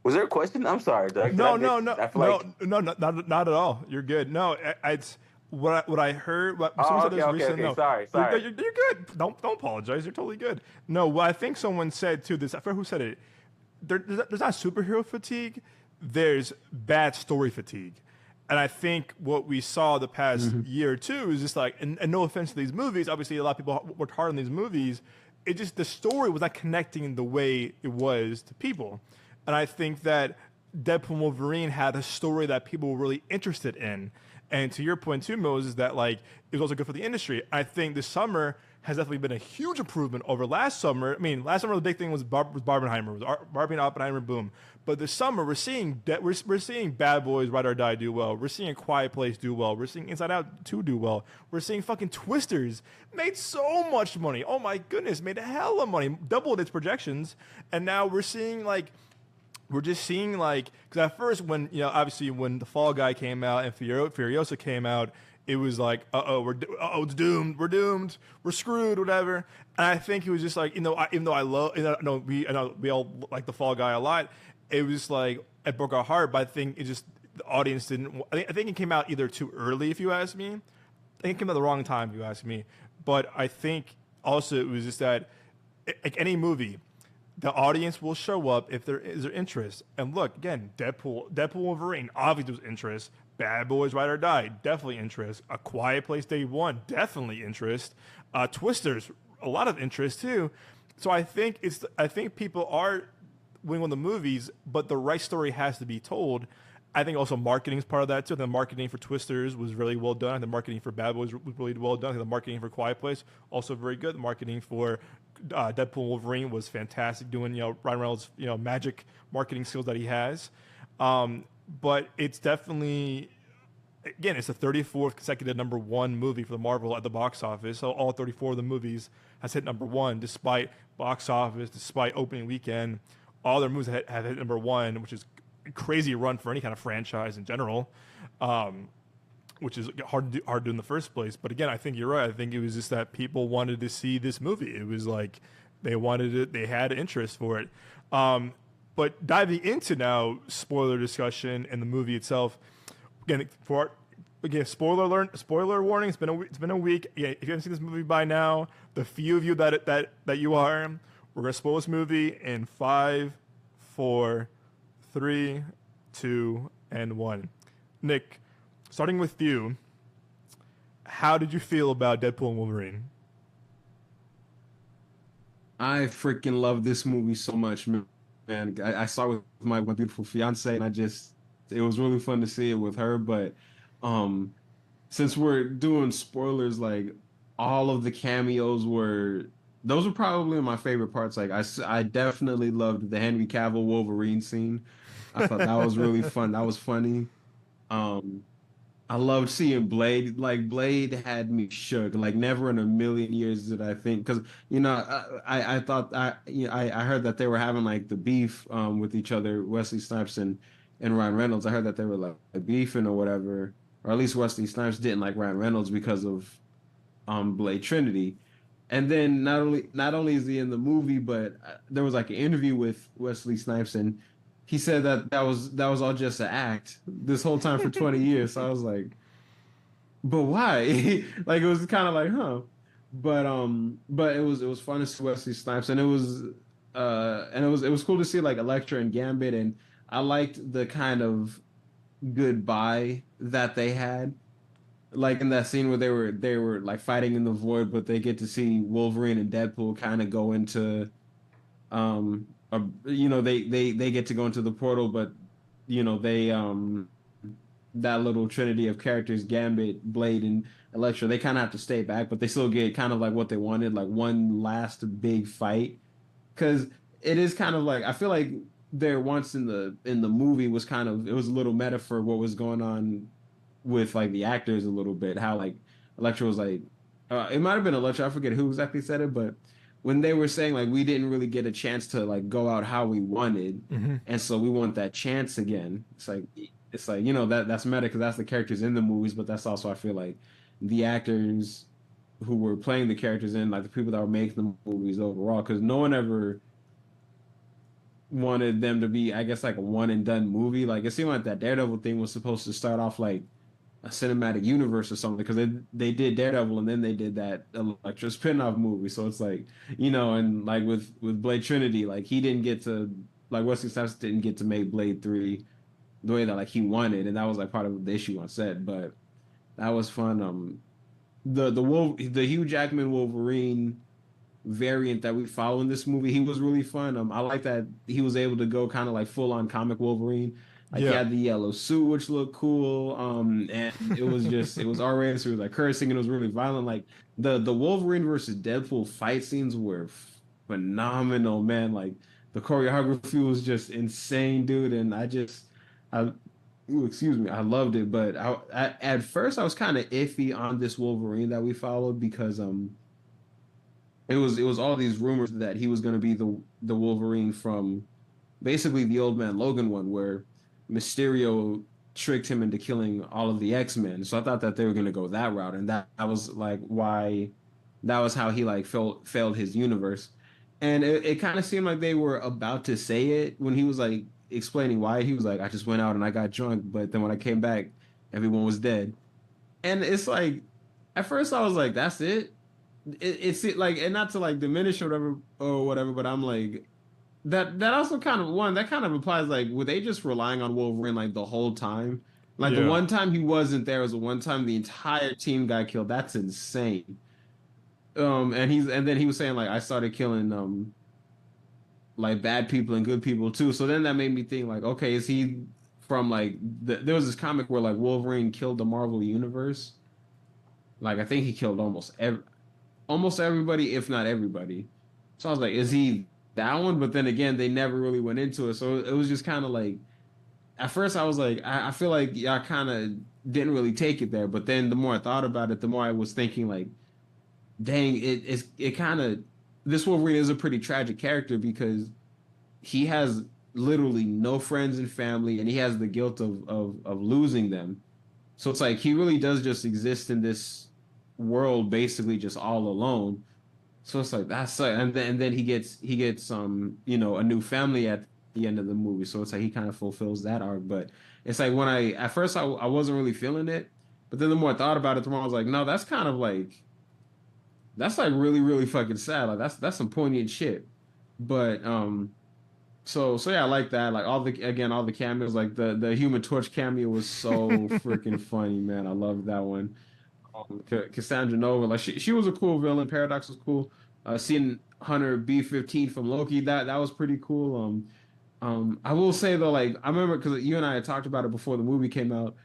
was there a question? I'm sorry. No, no, no, I feel no, like... no, not at all. You're good. No, it's what I heard. What someone said this recently. No, Sorry. You're good. Don't apologize. You're totally good. No, what I think someone said too. This I forget who said it. There's not superhero fatigue. There's bad story fatigue. And I think what we saw the past year or two is just like, and no offense to these movies, obviously a lot of people worked hard on these movies. It just, the story was not connecting the way it was to people. And I think that Deadpool and Wolverine had a story that people were really interested in. And to your point too, Moses, is that like, it was also good for the industry. I think this summer has definitely been a huge improvement over last summer. I mean, last summer the big thing was Barbenheimer, Barbie and Oppenheimer, boom. But this summer we're seeing Bad Boys, Ride or Die do well. We're seeing Quiet Place do well. We're seeing Inside Out 2 do well. We're seeing fucking Twisters made so much money. Oh my goodness, made a hell of money, doubled its projections. And now we're seeing like, because at first when, obviously when The Fall Guy came out and Furiosa came out, it was like, it's doomed. We're doomed. We're screwed. Whatever. And I think it was just like, even though we all like The Fall Guy a lot. It was like it broke our heart. But I think it just the audience didn't. I think it came out either too early, if you ask me. I think it came out the wrong time, if you ask me. But I think also it was just that, like any movie, the audience will show up if there is interest. And look, again, Deadpool Wolverine, obviously there's interest. Bad Boys, Ride or Die, definitely interest. A Quiet Place Day One, definitely interest. Twisters, a lot of interest too. So I think people are winning on the movies, but the right story has to be told. I think also marketing is part of that too. The marketing for Twisters was really well done. The marketing for Bad Boys was really well done. The marketing for Quiet Place also very good. The marketing for Deadpool and Wolverine was fantastic. Doing Ryan Reynolds magic marketing skills that he has. But it's definitely, again, it's the 34th consecutive #1 movie for the Marvel at the box office. So all 34 of the movies has hit #1 despite box office, despite opening weekend. All their movies have hit #1, which is a crazy run for any kind of franchise in general, which is hard to do in the first place. But again, I think you're right. I think it was just that people wanted to see this movie. It was like they wanted it. They had interest for it. But diving into now spoiler discussion and the movie itself, again, spoiler warning. It's been a week. Yeah, if you haven't seen this movie by now, the few of you that you are, we're gonna spoil this movie in 5, 4, 3, 2, and 1. Nick, starting with you, how did you feel about Deadpool and Wolverine? I freaking love this movie so much, man. I saw it with my beautiful fiance, and it was really fun to see it with her. But since we're doing spoilers, like all of the cameos those were probably my favorite parts. Like I definitely loved the Henry Cavill Wolverine scene. I thought that was really fun. That was funny. I loved seeing Blade. Like Blade had me shook. Like never in a million years did I think, because I thought I heard that they were having like the beef with each other, Wesley Snipes and Ryan Reynolds. I heard that they were like beefing or whatever, or at least Wesley Snipes didn't like Ryan Reynolds because of Blade Trinity. And then not only is he in the movie, but there was like an interview with Wesley Snipes, and he said that was all just an act this whole time for 20 years. So I was like, but why? Like it was kind of like, huh? But it was fun to see Wesley Snipes, and it was cool to see like Elektra and Gambit, and I liked the kind of goodbye that they had. Like in that scene where they were like fighting in the void, but they get to see Wolverine and Deadpool kind of go into they get to go into the portal, but they that little trinity of characters, Gambit, Blade, and Elektra, they kind of have to stay back, but they still get kind of like what they wanted, like one last big fight. Because it is kind of like, I feel like there once in the movie was kind of, it was a little meta for what was going on with like the actors a little bit, how like Elektra was like, it might have been Elektra, I forget who exactly said it, but when they were saying like we didn't really get a chance to like go out how we wanted, Mm-hmm. and so we want that chance again. It's like that's meta because that's the characters in the movies, but that's also I feel like the actors who were playing the characters in like the people that were making the movies overall, because no one ever wanted them to be, I guess, like a one and done movie. Like it seemed like that Daredevil thing was supposed to start off like a cinematic universe or something because they did Daredevil and then they did that Elektra spin-off movie. So it's like, and like with Blade Trinity, like he didn't get to like Wesley Snipes didn't get to make Blade 3 the way that like he wanted, and that was like part of the issue on set, but that was fun. The Hugh Jackman Wolverine variant that we follow in this movie, he was really fun. I like that he was able to go kind of like full on comic Wolverine. Like he had the yellow suit, which looked cool. And it was R-rated, so it was like cursing and it was really violent. Like the Wolverine versus Deadpool fight scenes were phenomenal, man. Like the choreography was just insane, dude. And excuse me, I loved it. But at first I was kind of iffy on this Wolverine that we followed because it was all these rumors that he was going to be the Wolverine from basically the Old Man Logan one, where Mysterio tricked him into killing all of the X-Men. So I thought that they were going to go that route, and that was like why that was how he like failed his universe. And it kind of seemed like they were about to say it when he was like explaining why. He was like, I just went out and I got drunk, but then when I came back, everyone was dead. And it's like, at first I was like, that's it. It's like, and not to like diminish or whatever, but I'm like, that also kind of that kind of implies like, were they just relying on Wolverine like the whole time? Like the one time he wasn't there was the one time the entire team got killed. That's insane. And then he was saying like I started killing like bad people and good people too. So then that made me think like, okay, is he from like there was this comic where like Wolverine killed the Marvel universe. Like I think he killed almost everybody, if not everybody. So I was like, is he that one? But then again, they never really went into it. So it was just kind of like, at first I was like, I feel like y'all kind of didn't really take it there. But then the more I thought about it, the more I was thinking like, dang, it kind of, this Wolverine is a pretty tragic character because he has literally no friends and family, and he has the guilt of losing them. So it's like he really does just exist in this world basically just all alone. So it's like that's and then he gets a new family at the end of the movie. So it's like he kind of fulfills that arc. But it's like when at first I wasn't really feeling it, but then the more I thought about it, the more I was like, no, that's kind of like that's like really really fucking sad. Like that's some poignant shit. But so yeah, I like that. Like all the cameos, like the Human Torch cameo was so freaking funny, man. I love that one. Cassandra Nova, like she was a cool villain. Paradox was cool. Seeing Hunter B-15 from Loki, that was pretty cool. I will say though, like I remember because you and I had talked about it before the movie came out.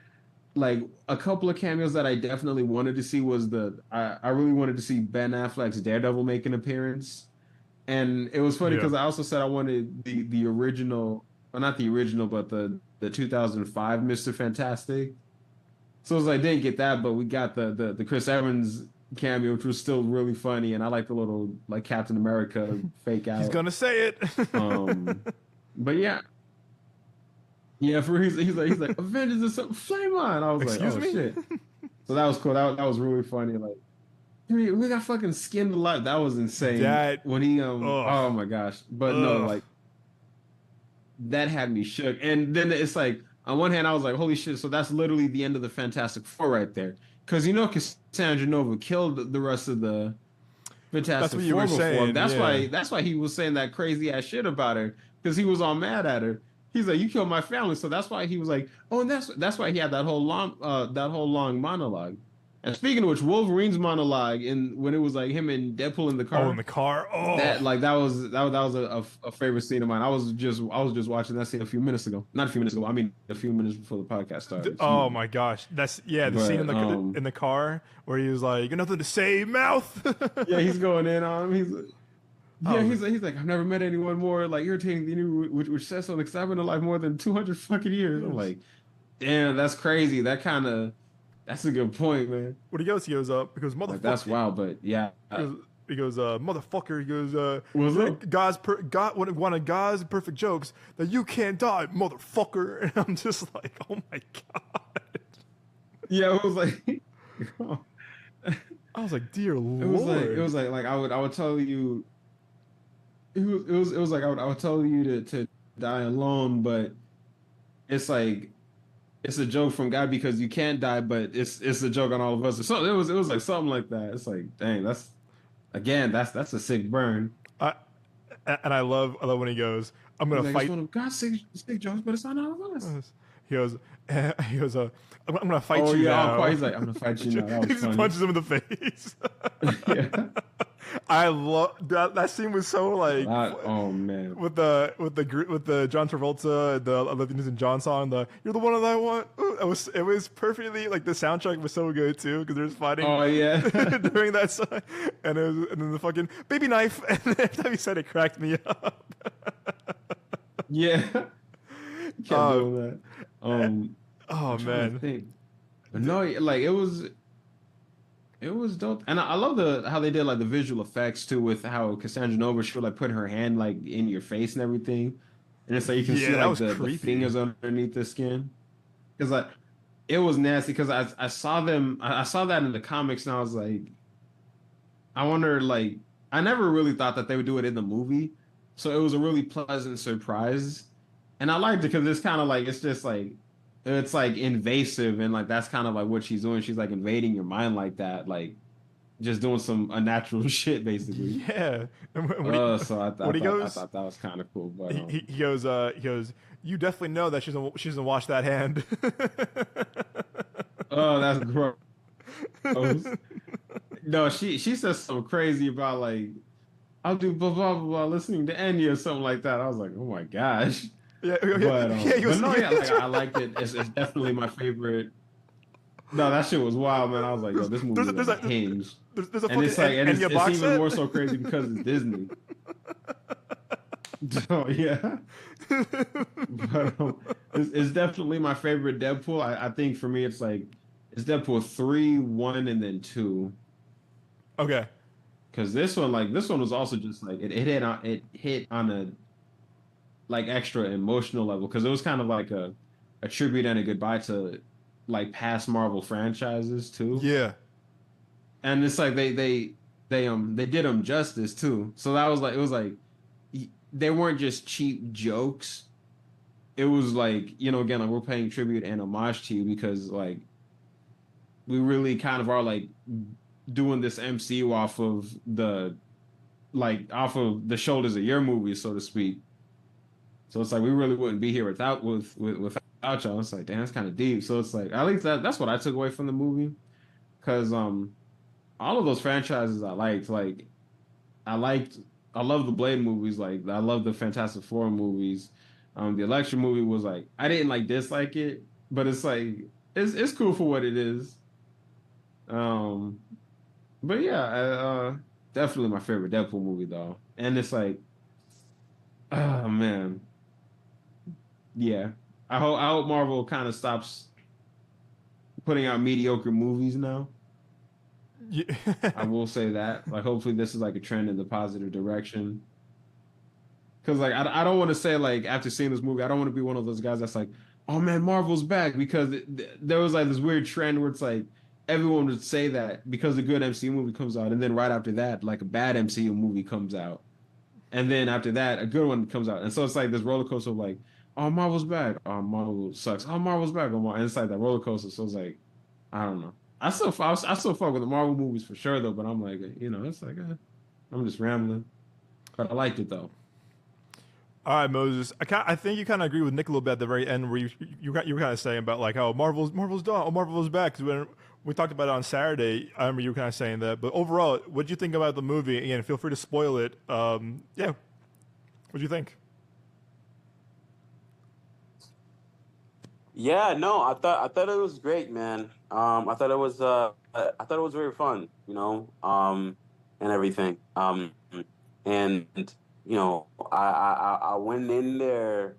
Like a couple of cameos that I definitely wanted to see was I really wanted to see Ben Affleck's Daredevil make an appearance, and it was funny because I also said I wanted the original, well not the original, but the 2005 Mr. Fantastic. So it was like, didn't get that, but we got the Chris Evans cameo, which was still really funny, and I like the little like Captain America fake out. He's gonna say it. But yeah, he's like Avengers or something, flame on. I was Excuse like, me? Shit. So that was cool. That was really funny. Like, dude, we got fucking skinned alive. That was insane. When he oh my gosh. But no, like that had me shook. And then it's like, on one hand, I was like, holy shit, so that's literally the end of the Fantastic Four right there. Because Cassandra Nova killed the rest of the Fantastic Four before. Saying, that's why he was saying that crazy ass shit about her. Because he was all mad at her. He's like, you killed my family. So that's why he was like, oh, and that's why he had that whole long monologue. And speaking of which, Wolverine's monologue when it was like him and Deadpool in the car. Oh, in the car. Oh, that was a favorite scene of mine. I was just watching that scene a few minutes ago. Not a few minutes ago. I mean, a few minutes before the podcast started. Oh my gosh, the scene in the car where he was like, "You got nothing to say, mouth." Yeah, he's going in on him. He's like, I've never met anyone more like irritating than you, which says something because I've been alive more than 200 fucking years. I'm like, damn, that's crazy. That's a good point, man. When he goes up because motherfucker. Like, that's wild, but yeah. motherfucker. He goes, What's up? God, one of God's perfect jokes that you can't die, motherfucker. And I'm just like, oh my god. Yeah, it was like, I was like, dear Lord. it was like I would tell you, it was like I would tell you to die alone, but it's like it's a joke from God because you can't die, but it's a joke on all of us. So it was like something like that. It's like, dang, that's a sick burn. And I love when he goes, I'm gonna Like, fight. it's one of God's sick jokes, but it's not all of us. He goes, I'm gonna fight Oh you yeah, now. He's like, I'm gonna fight you now. That He was just funny. punches him in the face. Yeah. I love that scene was so like Oh man. with the John Travolta and the Olivia Newton-John song, you're the one that I want. Ooh, it was perfectly like the soundtrack was so good too because there's fighting. Oh yeah. during that song, and then the fucking baby knife, and every time he said it cracked me up. Yeah. Kept doing that. Oh man. But no, like it was dope, and I love how they did like the visual effects too, with how Cassandra Nova she would like put her hand like in your face and everything, and it's like you can see that like was the creepy. fingers underneath the skin, because like it was nasty. Because I saw that in the comics, and I was like, I wonder, like I never really thought that they would do it in the movie, so it was a really pleasant surprise, and I liked it because it's kind of like it's just like. It's like invasive, and like that's kind of like what she's doing. She's like invading your mind like that, like just doing some unnatural shit, basically. Yeah. So I thought that was kind of cool. But he goes, you definitely know that she doesn't wash that hand. oh, that's gross. No, she says something crazy about like I'll do blah blah blah, blah listening to Enya or something like that. I was like, oh my gosh. Yeah, But no, yeah, like I liked it. It's definitely my favorite. No, that shit was wild, man. I was like, yo, this movie is hinged. There's a And it's like, and it's box even set? more so crazy because it's Disney. So yeah, but it's definitely my favorite Deadpool. I think for me, it's Deadpool 3, 1, and then 2. Okay. Because this one was also just like it hit on a like extra emotional level because it was kind of like a tribute and a goodbye to like past Marvel franchises too. Yeah. And it's like they did them justice too. So that was like it was like they weren't just cheap jokes. It was like, you know, again, like we're paying tribute and homage to you because like we really kind of are like doing this MCU off of the shoulders of your movies, so to speak. So it's like we really wouldn't be here without y'all. It's like, damn, that's kind of deep. So it's like at least that's what I took away from the movie, because all of those franchises I liked. Like I love the Blade movies. Like I love the Fantastic Four movies. The Elektra movie was like I didn't like dislike it, but it's like it's cool for what it is. But yeah, definitely my favorite Deadpool movie though, and it's like, oh man. Yeah, I hope Marvel kind of stops putting out mediocre movies now. Yeah. I will say that. Like, hopefully, this is like a trend in the positive direction. Because like, I don't want to say like after seeing this movie, I don't want to be one of those guys that's like, oh man, Marvel's back, because there was like this weird trend where it's like everyone would say that because a good MCU movie comes out, and then right after that, like a bad MCU movie comes out, and then after that, a good one comes out, and so it's like this roller coaster of like, oh, Marvel's back. Oh, Marvel sucks. Oh, Marvel's back. Oh, and it's like that roller coaster. So it's like, I don't know. I still fuck with the Marvel movies for sure though. But I'm like, you know, it's like I'm just rambling. But I liked it though. All right, Moses. I think you kind of agree with Nick a little bit at the very end, where you were kind of saying about like how Marvel's done. Oh, Marvel's back. Because when we talked about it on Saturday, I remember you were kind of saying that. But overall, what did you think about the movie? Again, feel free to spoil it. Yeah. What do you think? Yeah, no, I thought it was great, man. I thought it was very fun, you know, and everything. And you know, I went in there,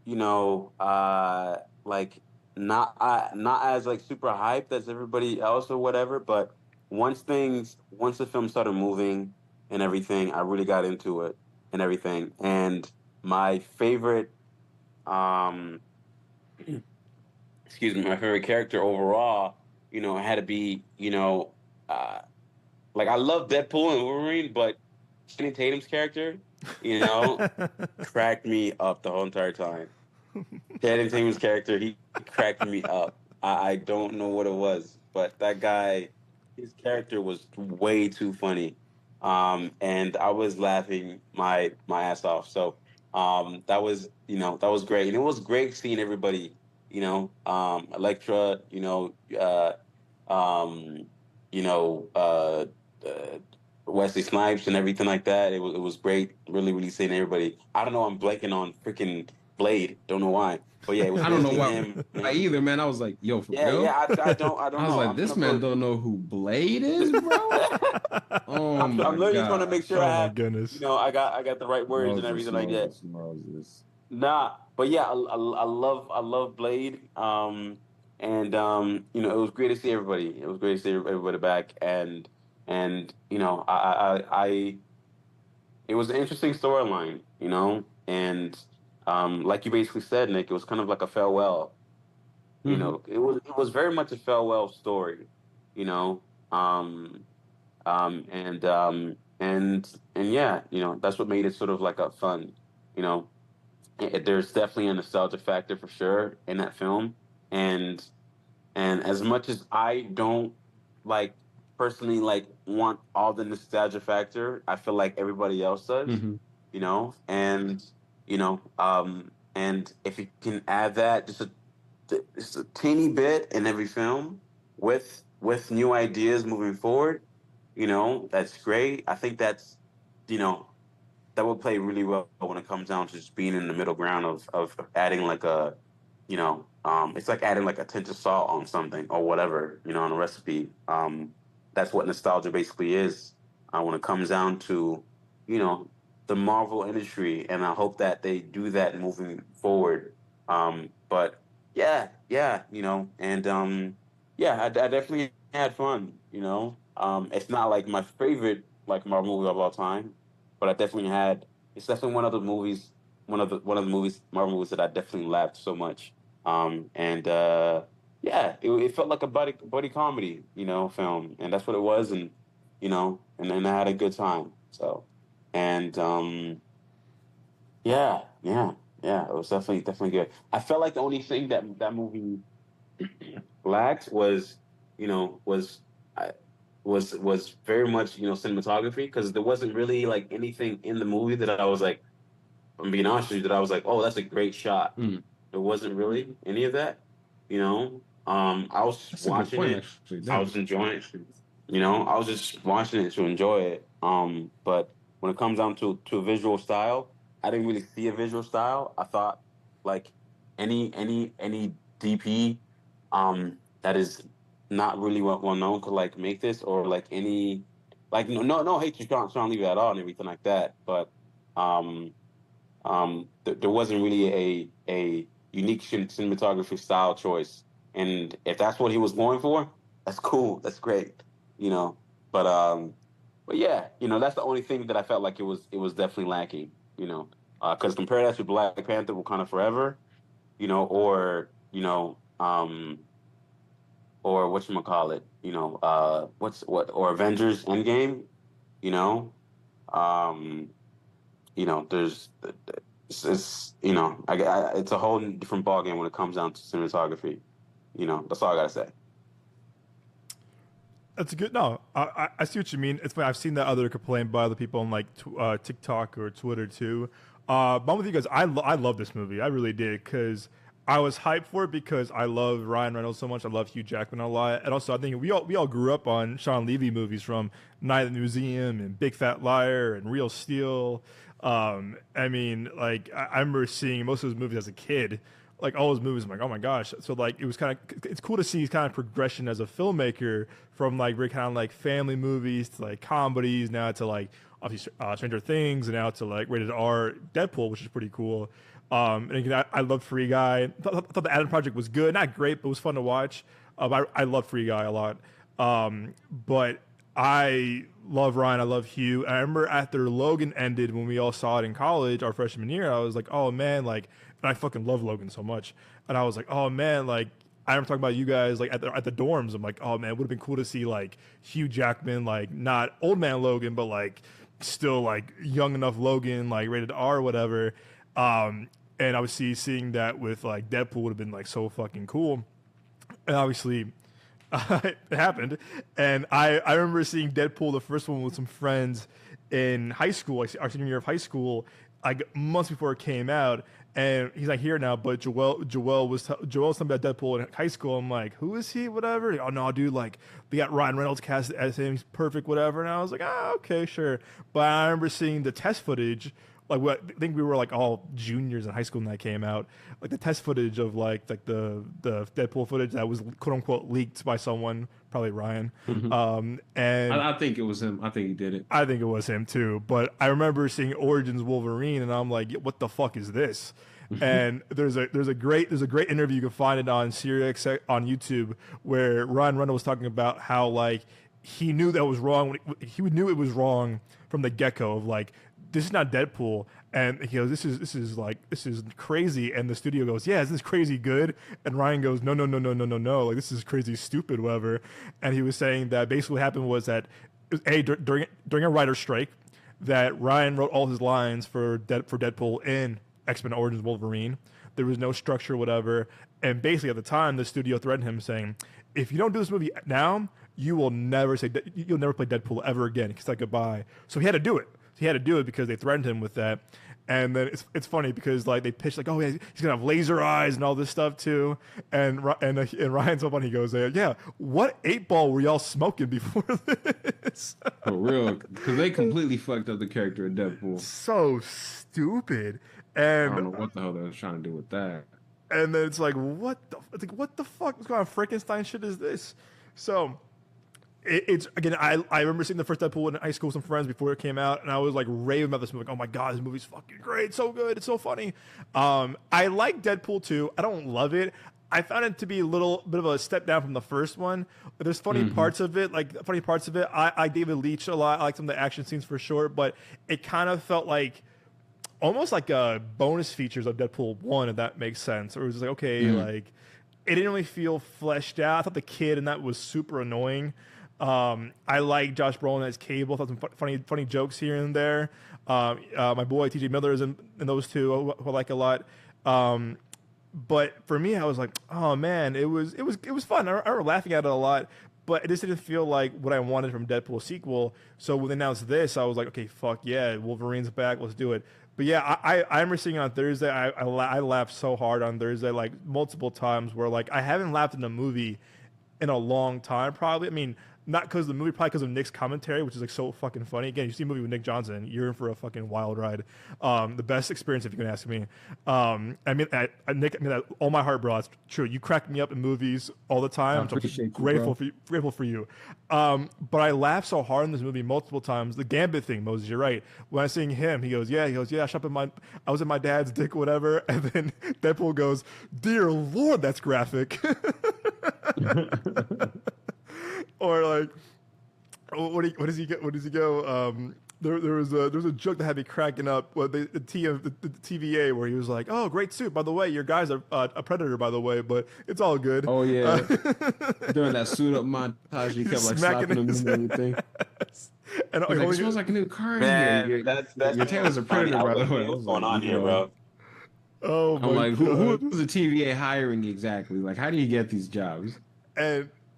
you know, like not as like super hyped as everybody else or whatever, but once the film started moving and everything, I really got into it and everything. And my favorite, um, excuse me, my favorite character overall, had to be, uh, like I love Deadpool and Wolverine, but Channing Tatum's character, you know, cracked me up the whole entire time. Channing Tatum's character, he cracked me up. I don't know what it was, but that guy, his character was way too funny. And I was laughing my ass off. So that was great. And it was great seeing everybody, Electra, um, you know, uh, uh Wesley Snipes and everything like that. It was great, really, really seeing everybody. I don't know, I'm blanking on freaking Blade. Don't know why. But yeah, it was I don't good know seeing him. why either, man. I was like, yo, for Yeah, real? yeah. I don't I was know. like, this man don't know who Blade is, bro. Oh I'm my literally trying to god. make sure Oh I my have, goodness. I got the right words and everything like that. Moses. Nah, but yeah, I love Blade. And it was great to see everybody. It was great to see everybody back, and it was an interesting storyline, and like you basically said, Nick, it was kind of like a farewell. It was very much a farewell story, you know. Um, and yeah, that's what made it sort of like a fun, you know. There's definitely a nostalgia factor for sure in that film, and as much as I don't like personally like want all the nostalgia factor, I feel like everybody else does, Mm-hmm. and and if you can add that just a teeny bit in every film with new ideas moving forward, that's great. I think you know that will play really well when it comes down to just being in the middle ground of adding like it's like adding like a tinge of salt on something or whatever, on a recipe. That's what nostalgia basically is, when it comes down to, you know, the Marvel industry. And I hope that they do that moving forward. But yeah, yeah, and yeah, I definitely had fun, it's not like my favorite like Marvel movie of all time, but it's definitely one of the movies, one of the movies, Marvel movies that I definitely laughed so much. And yeah, it felt like a buddy comedy, film, and that's what it was, and then I had a good time. So, and yeah, yeah, yeah, it was definitely good. I felt like the only thing that movie lacked was, you know, was I was very much, cinematography, because there wasn't really like anything in the movie that I was like, I'm being honest with you, that I was like, oh, that's a great shot. Mm. There wasn't really any of that, you know. I was just That's a good watching point, it. actually. I Damn. was enjoying it. I was just watching it to enjoy it. But when it comes down to a visual style, I didn't really see a visual style. I thought like any DP that is not really well known could like make this, or like any like no hate to Sean Levy at all and everything like that. But um there wasn't really a unique cinematography style choice, and if that's what he was going for, that's cool, that's great, you know. But yeah, that's the only thing that I felt like it was definitely lacking, because compare that to Black Panther, Wakanda Forever, or or whatchamacallit, or Avengers Endgame, you know, um, there's it's a whole different ballgame when it comes down to cinematography. That's all I gotta say. That's a good. No, I see what you mean. It's funny. I've seen that other complaint by other people on like TikTok or Twitter too. But I'm with you guys. I love this movie. I really did, because I was hyped for it because I love Ryan Reynolds so much. I love Hugh Jackman a lot, and also I think we all grew up on Sean Levy movies, from Night at the Museum and Big Fat Liar and Real Steel. I mean, like I remember seeing most of those movies as a kid, like all those movies. I'm like, oh my gosh! So like it was it's cool to see his kind of progression as a filmmaker, from like very kind of like family movies to like comedies, now to like obviously Stranger Things, and now to like rated R Deadpool, which is pretty cool. And again, I love Free Guy. I thought the Adam Project was good, not great, but it was fun to watch. I love Free Guy a lot. But I love Ryan. I love Hugh. And I remember after Logan ended, when we all saw it in college, our freshman year, I was like, oh man, like, and I fucking love Logan so much. And I was like, oh man, like, I remember talking about you guys like at the dorms. I'm like, oh man, it would have been cool to see like Hugh Jackman, like not old man Logan, but like still like young enough Logan, like rated R or whatever. And obviously seeing that with like Deadpool would have been like so fucking cool. And obviously it happened. And I remember seeing Deadpool, the first one, with some friends in high school, like our senior year of high school, like months before it came out. And he's not here now, but Joel was talking about Deadpool in high school. I'm like, who is he? Whatever. Oh no, dude! Like, they got Ryan Reynolds cast as him. He's perfect. Whatever. And I was like, okay, sure. But I remember seeing the test footage. Like, I think we were like all juniors in high school when that came out. Like the test footage of like the Deadpool footage that was quote unquote leaked by someone, probably Ryan. Mm-hmm. And I think it was him. I think he did it. I think it was him too. But I remember seeing Origins Wolverine, and I'm like, what the fuck is this? And there's a great interview, you can find it on Sirius on YouTube, where Ryan Reynolds was talking about how like he knew that was wrong. He knew it was wrong from the get-go of like, this is not Deadpool. And he goes, this is crazy. And the studio goes, yeah, this is crazy good. And Ryan goes, no, like this is crazy stupid, whatever. And he was saying that basically what happened was that during a writer's strike, that Ryan wrote all his lines for Deadpool in X-Men Origins Wolverine. There was no structure, whatever. And basically at the time, the studio threatened him saying, if you don't do this movie now, you'll never play Deadpool ever again. He said goodbye. So he had to do it. He had to do it because they threatened him with that. And then it's funny because like they pitched like, oh yeah, he's gonna have laser eyes and all this stuff too. And Ryan's so funny. He goes, yeah, what 8-ball were y'all smoking before this? For real, because they completely fucked up the character of Deadpool. So stupid. And I don't know what the hell they was trying to do with that. And then it's like, what the fuck? What kind of Frankenstein shit is this? So it's again, I remember seeing the first Deadpool in high school with some friends before it came out, and I was like raving about this movie. Like, oh my god, this movie's fucking great, it's so good, it's so funny. I like Deadpool 2. I don't love it. I found it to be a little bit of a step down from the first one. But there's funny parts of it, I David Leitch a lot. I like some of the action scenes for sure, but it kind of felt like almost like bonus features of Deadpool 1, if that makes sense. Or it was like, okay, like it didn't really feel fleshed out. I thought the kid in that was super annoying. I like Josh Brolin as Cable. I thought some funny jokes here and there. My boy TJ Miller is in those two, who I like a lot. But for me, I was like, oh man, it was fun. I remember laughing at it a lot, but it just didn't feel like what I wanted from Deadpool sequel. So when they announced this, I was like, okay, fuck yeah, Wolverine's back, let's do it. But yeah, I remember seeing on Thursday, I laughed so hard on Thursday, like multiple times, where like I haven't laughed in a movie in a long time, probably. I mean, not because of the movie, probably because of Nick's commentary, which is like so fucking funny. Again, you see a movie with Nick Johnson, you're in for a fucking wild ride. The best experience, if you can ask me. Nick, all my heart, bro. It's true. You crack me up in movies all the time. So I'm grateful for you. But I laughed so hard in this movie multiple times. The Gambit thing, Moses, you're right. When I sing him, he goes, yeah, I was in my dad's dick, whatever. And then Deadpool goes, dear Lord, that's graphic. Or like, what does he go? There was a joke that had me cracking up. Well, the TVA, where he was like, "Oh, great suit, by the way. Your guy's a predator, by the way, but it's all good." Oh yeah, during that suit up montage, he kept like slapping him and everything. And like, it smells like a new car in here. Your tailor's a predator, by the way. What's going on here, bro? Oh, I'm like, who's the TVA hiring exactly? Like, how do you get these jobs?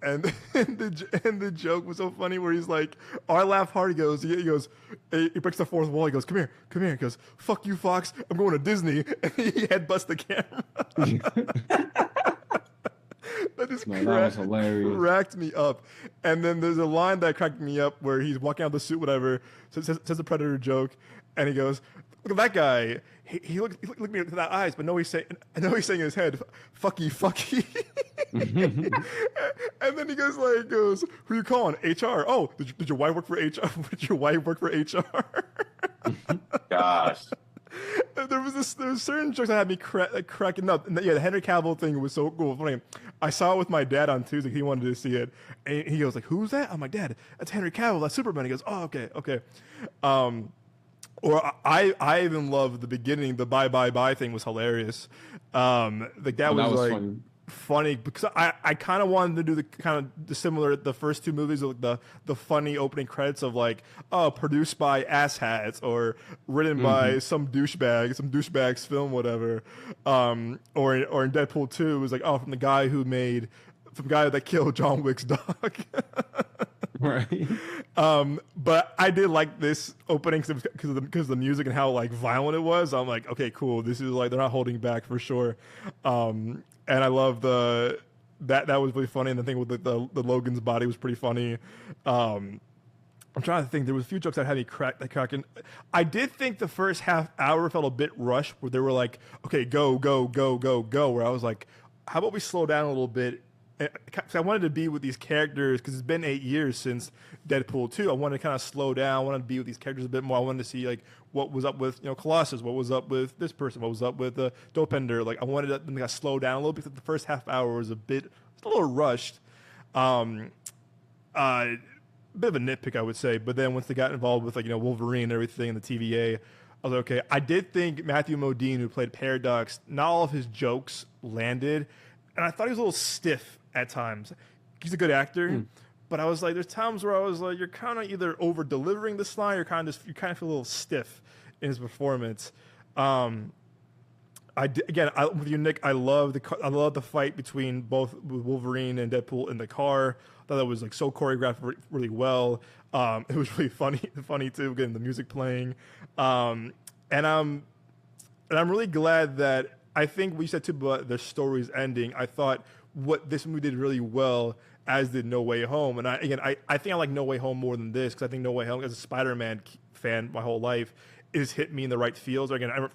And the joke was so funny where he's like, oh, I laugh hard. He goes, he breaks the fourth wall. He goes, come here. He goes, fuck you, Fox. I'm going to Disney. And he headbutts the camera. That was hilarious. Cracked me up. And then there's a line that cracked me up where he's walking out of the suit, whatever, says a predator joke, and he goes, look at that guy. He looked me into the eyes, but he's saying in his head, fucky. And then he goes, who you calling? HR. Oh, did your wife work for HR? Did your wife work for HR? Gosh. There was certain jokes that had me cracking up. And yeah, the Henry Cavill thing was so cool, funny. I saw it with my dad on Tuesday. He wanted to see it, and he goes like, "Who's that?" I'm like, "Dad, that's Henry Cavill. That's Superman." He goes, "Oh, okay, okay." Or I even love the beginning. The bye bye bye thing was hilarious. Like that was like funny because I kind of wanted to do the kind of the similar the first two movies of the funny opening credits of like produced by asshats or written by some douchebag's film whatever, or in Deadpool 2 it was like from the guy that killed John Wick's dog. Right. But I did like this opening because of the music and how like violent it was. I'm like, okay, cool. This is like they're not holding back for sure. And I love that was really funny. And the thing with the Logan's body was pretty funny. I'm trying to think. There was a few jokes that had me cracking. I did think the first half hour felt a bit rushed, where they were like, okay, go, go, go, go, go. Where I was like, how about we slow down a little bit? Because I wanted to be with these characters because it's been 8 years since Deadpool 2. I wanted to kind of slow down. I wanted to be with these characters a bit more. I wanted to see like what was up with Colossus, what was up with this person, what was up with Dopender. Like I wanted them to slow down a little because the first half hour was a little rushed. Bit of a nitpick, I would say. But then once they got involved with Wolverine and everything and the TVA, I was like, okay. I did think Matthew Modine, who played Paradox, not all of his jokes landed, and I thought he was a little stiff at times. He's a good actor, but I was like, there's times where I was like, you're kind of either over delivering this line, or you kind of feel a little stiff in his performance. With you, Nick, I love the fight between both Wolverine and Deadpool in the car. I thought that was like so choreographed really well. It was really funny too, getting the music playing. And I'm really glad that I think we said too about the story's ending. I thought what this movie did really well, as did No Way Home. And I think I like No Way Home more than this because I think No Way Home, as a Spider-Man fan my whole life, is hit me in the right feels. Again, I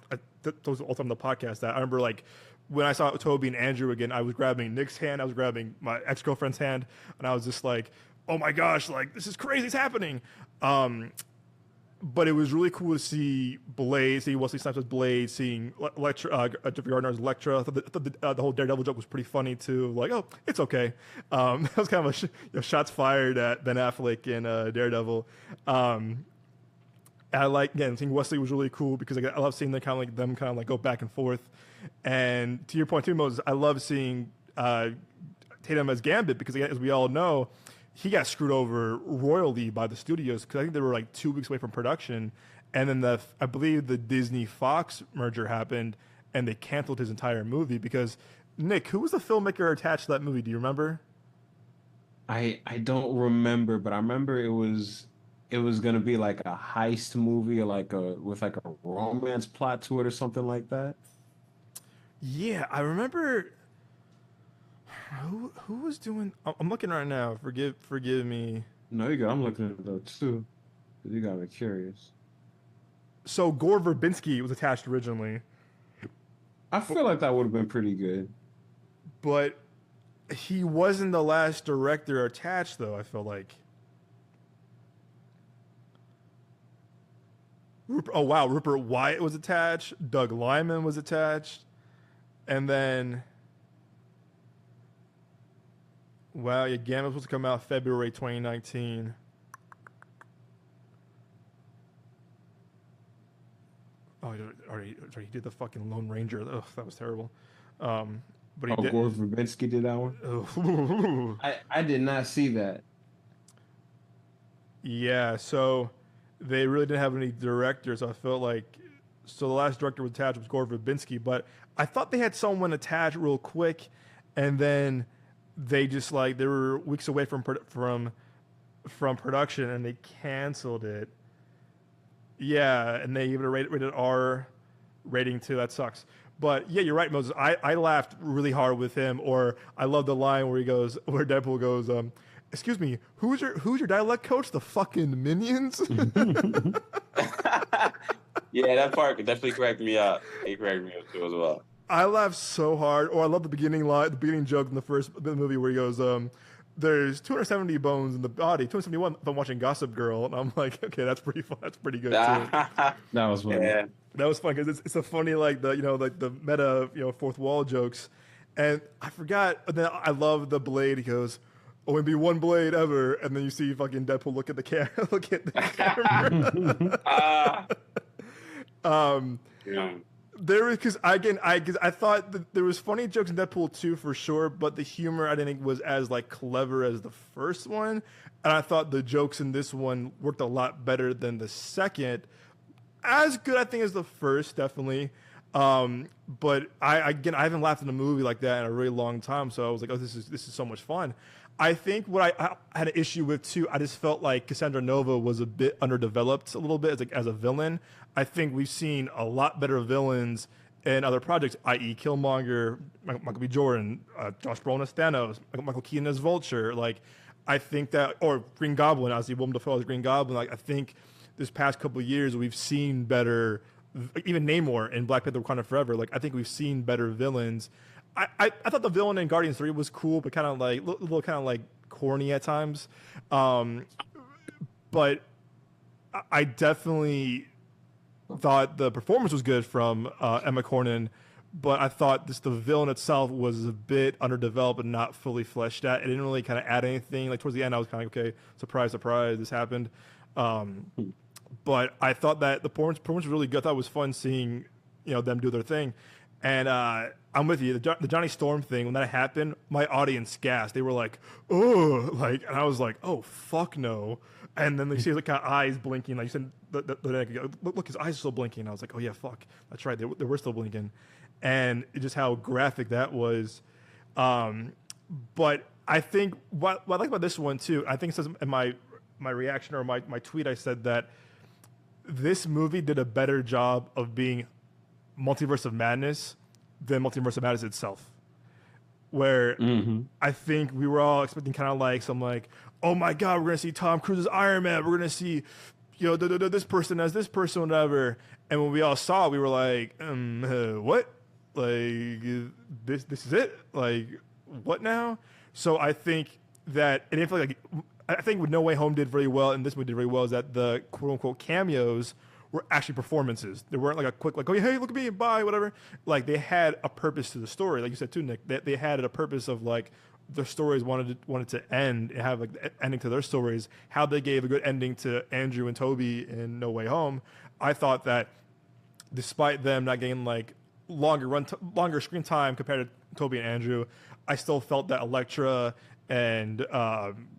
told all the time on the podcast that I remember like when I saw Toby and Andrew again, I was grabbing Nick's hand, I was grabbing my ex-girlfriend's hand, and I was just like, oh my gosh, like this is crazy, it's happening. But it was really cool to see Blade, see Wesley Snipes as Blade, seeing Jeffrey Gardner as Elektra. The whole Daredevil joke was pretty funny too. Like, oh, it's okay. That was kind of shots fired at Ben Affleck in Daredevil. And I like, again, seeing Wesley was really cool because I love seeing them kind of go back and forth. And to your point too, Moses, I love seeing Tatum as Gambit because, again, as we all know, he got screwed over royally by the studios because I think they were like 2 weeks away from production, and then I believe the Disney Fox merger happened, and they canceled his entire movie. Because Nick, who was the filmmaker attached to that movie? Do you remember? I don't remember, but I remember it was gonna be like a heist movie or with a romance plot to it or something like that. Yeah, I remember. Who was doing? I'm looking right now. Forgive me. No, you go. I'm looking at it though too. You got me curious. So Gore Verbinski was attached originally. I feel like that would have been pretty good. But he wasn't the last director attached, though, I feel like. Rupert Wyatt was attached. Doug Liman was attached. And then... Wow, yeah, Gambit was supposed to come out February 2019. Oh, he did the fucking Lone Ranger. Ugh, that was terrible. But he did. Gore Verbinski did that one? I did not see that. Yeah, so they really didn't have any directors. So I felt like... So the last director was attached was Gore Verbinski, but I thought they had someone attached real quick, and then... They just they were weeks away from production and they canceled it. Yeah, and they even rated R rating too. That sucks. But yeah, you're right, Moses. I laughed really hard with him. Or I love the line where Deadpool goes, "Excuse me, who's your dialect coach? The fucking Minions." Yeah, that part definitely cracked me up. It cracked me up too as well. I laughed so hard. Or I love the beginning joke in the movie where he goes, "There's 270 bones in the body, 271 if I'm watching Gossip Girl," and I'm like, okay, that's pretty fun. That's pretty good too. That was funny. Yeah. That was fun because it's a funny the meta fourth wall jokes, And I forgot. And then I love the Blade. He goes, "Only be one Blade ever," and then you see fucking Deadpool look at the camera. Look at the camera. Yeah. There was because I thought that there was funny jokes in Deadpool 2 for sure, but the humor I didn't think was as like clever as the first one, and I thought the jokes in this one worked a lot better than the second. As good I think as the first, definitely. But I haven't laughed in a movie like that in a really long time, so I was like, oh, this is so much fun. I think what I had an issue with too, I just felt like Cassandra Nova was a bit underdeveloped a little bit as a villain. I think we've seen a lot better villains in other projects, i.e. Killmonger, Michael B. Jordan, Josh Brolin as Thanos, Michael Keaton as Vulture. Like, I think that, or Green Goblin, obviously Willem Dafoe as Green Goblin. Like, I think this past couple of years we've seen better, even Namor in Black Panther: Wakanda Forever. Like, I think we've seen better villains. I thought the villain in Guardians 3 was cool, but kind of like a little kind of like corny at times. But I definitely thought the performance was good from Emma Corrin, but I thought the villain itself was a bit underdeveloped and not fully fleshed out. It didn't really kind of add anything. Like towards the end, I was kind of okay, surprise, this happened. But I thought that the performance was really good. I thought it was fun seeing them do their thing. And I'm with you. The Johnny Storm thing, when that happened, my audience gasped. They were like, "Oh!" Like, and I was like, "Oh fuck no!" And then they see like kind of eyes blinking. Like you said, look, his eyes are still blinking. I was like, "Oh yeah, fuck, that's right. They were still blinking," and just how graphic that was. But I think what I like about this one too, I think it says in my reaction or my tweet, I said that this movie did a better job of being Multiverse of Madness than Multiverse of Madness itself. Where I think we were all expecting kind of like some like, oh my god, we're gonna see Tom Cruise as Iron Man, we're gonna see this person as this person, whatever. And when we all saw it, we were like, what? Like this is it? Like what now? So I think that it didn't feel like I think what No Way Home did very well and this movie did very well is that the quote unquote cameos were actually performances. They weren't like a quick, like, oh, hey, look at me, bye, whatever. Like, they had a purpose to the story. Like you said, too, Nick, they had a purpose of, like, their stories wanted to end and have, like, the ending to their stories. How they gave a good ending to Andrew and Toby in No Way Home. I thought that despite them not getting, like, longer screen time compared to Toby and Andrew, I still felt that Elektra and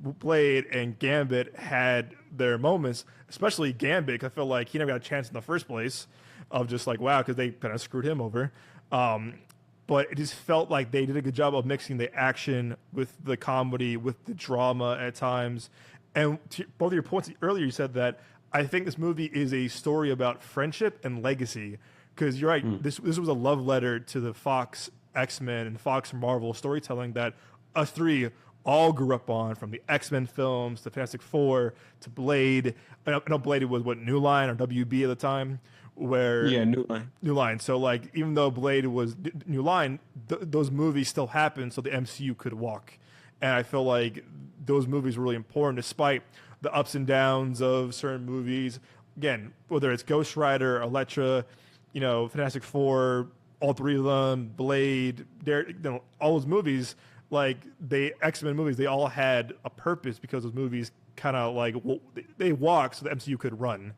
Blade and Gambit had their moments, especially Gambit, 'cause I feel like he never got a chance in the first place of just like, wow, because they kind of screwed him over. But it just felt like they did a good job of mixing the action with the comedy, with the drama at times. And to both of your points earlier, you said that I think this movie is a story about friendship and legacy. Because you're right, this was a love letter to the Fox X-Men and Fox Marvel storytelling that us three all grew up on, from the X-Men films to Fantastic Four to Blade. I know Blade was New Line or WB at the time, where New Line. New Line. So like, even though Blade was New Line, those movies still happened, so the MCU could walk. And I feel like those movies were really important, despite the ups and downs of certain movies. Again, whether it's Ghost Rider, Elektra, Fantastic Four, all three of them, Blade, all those movies. Like X-Men movies, they all had a purpose because those movies kind of like they walked so the MCU could run.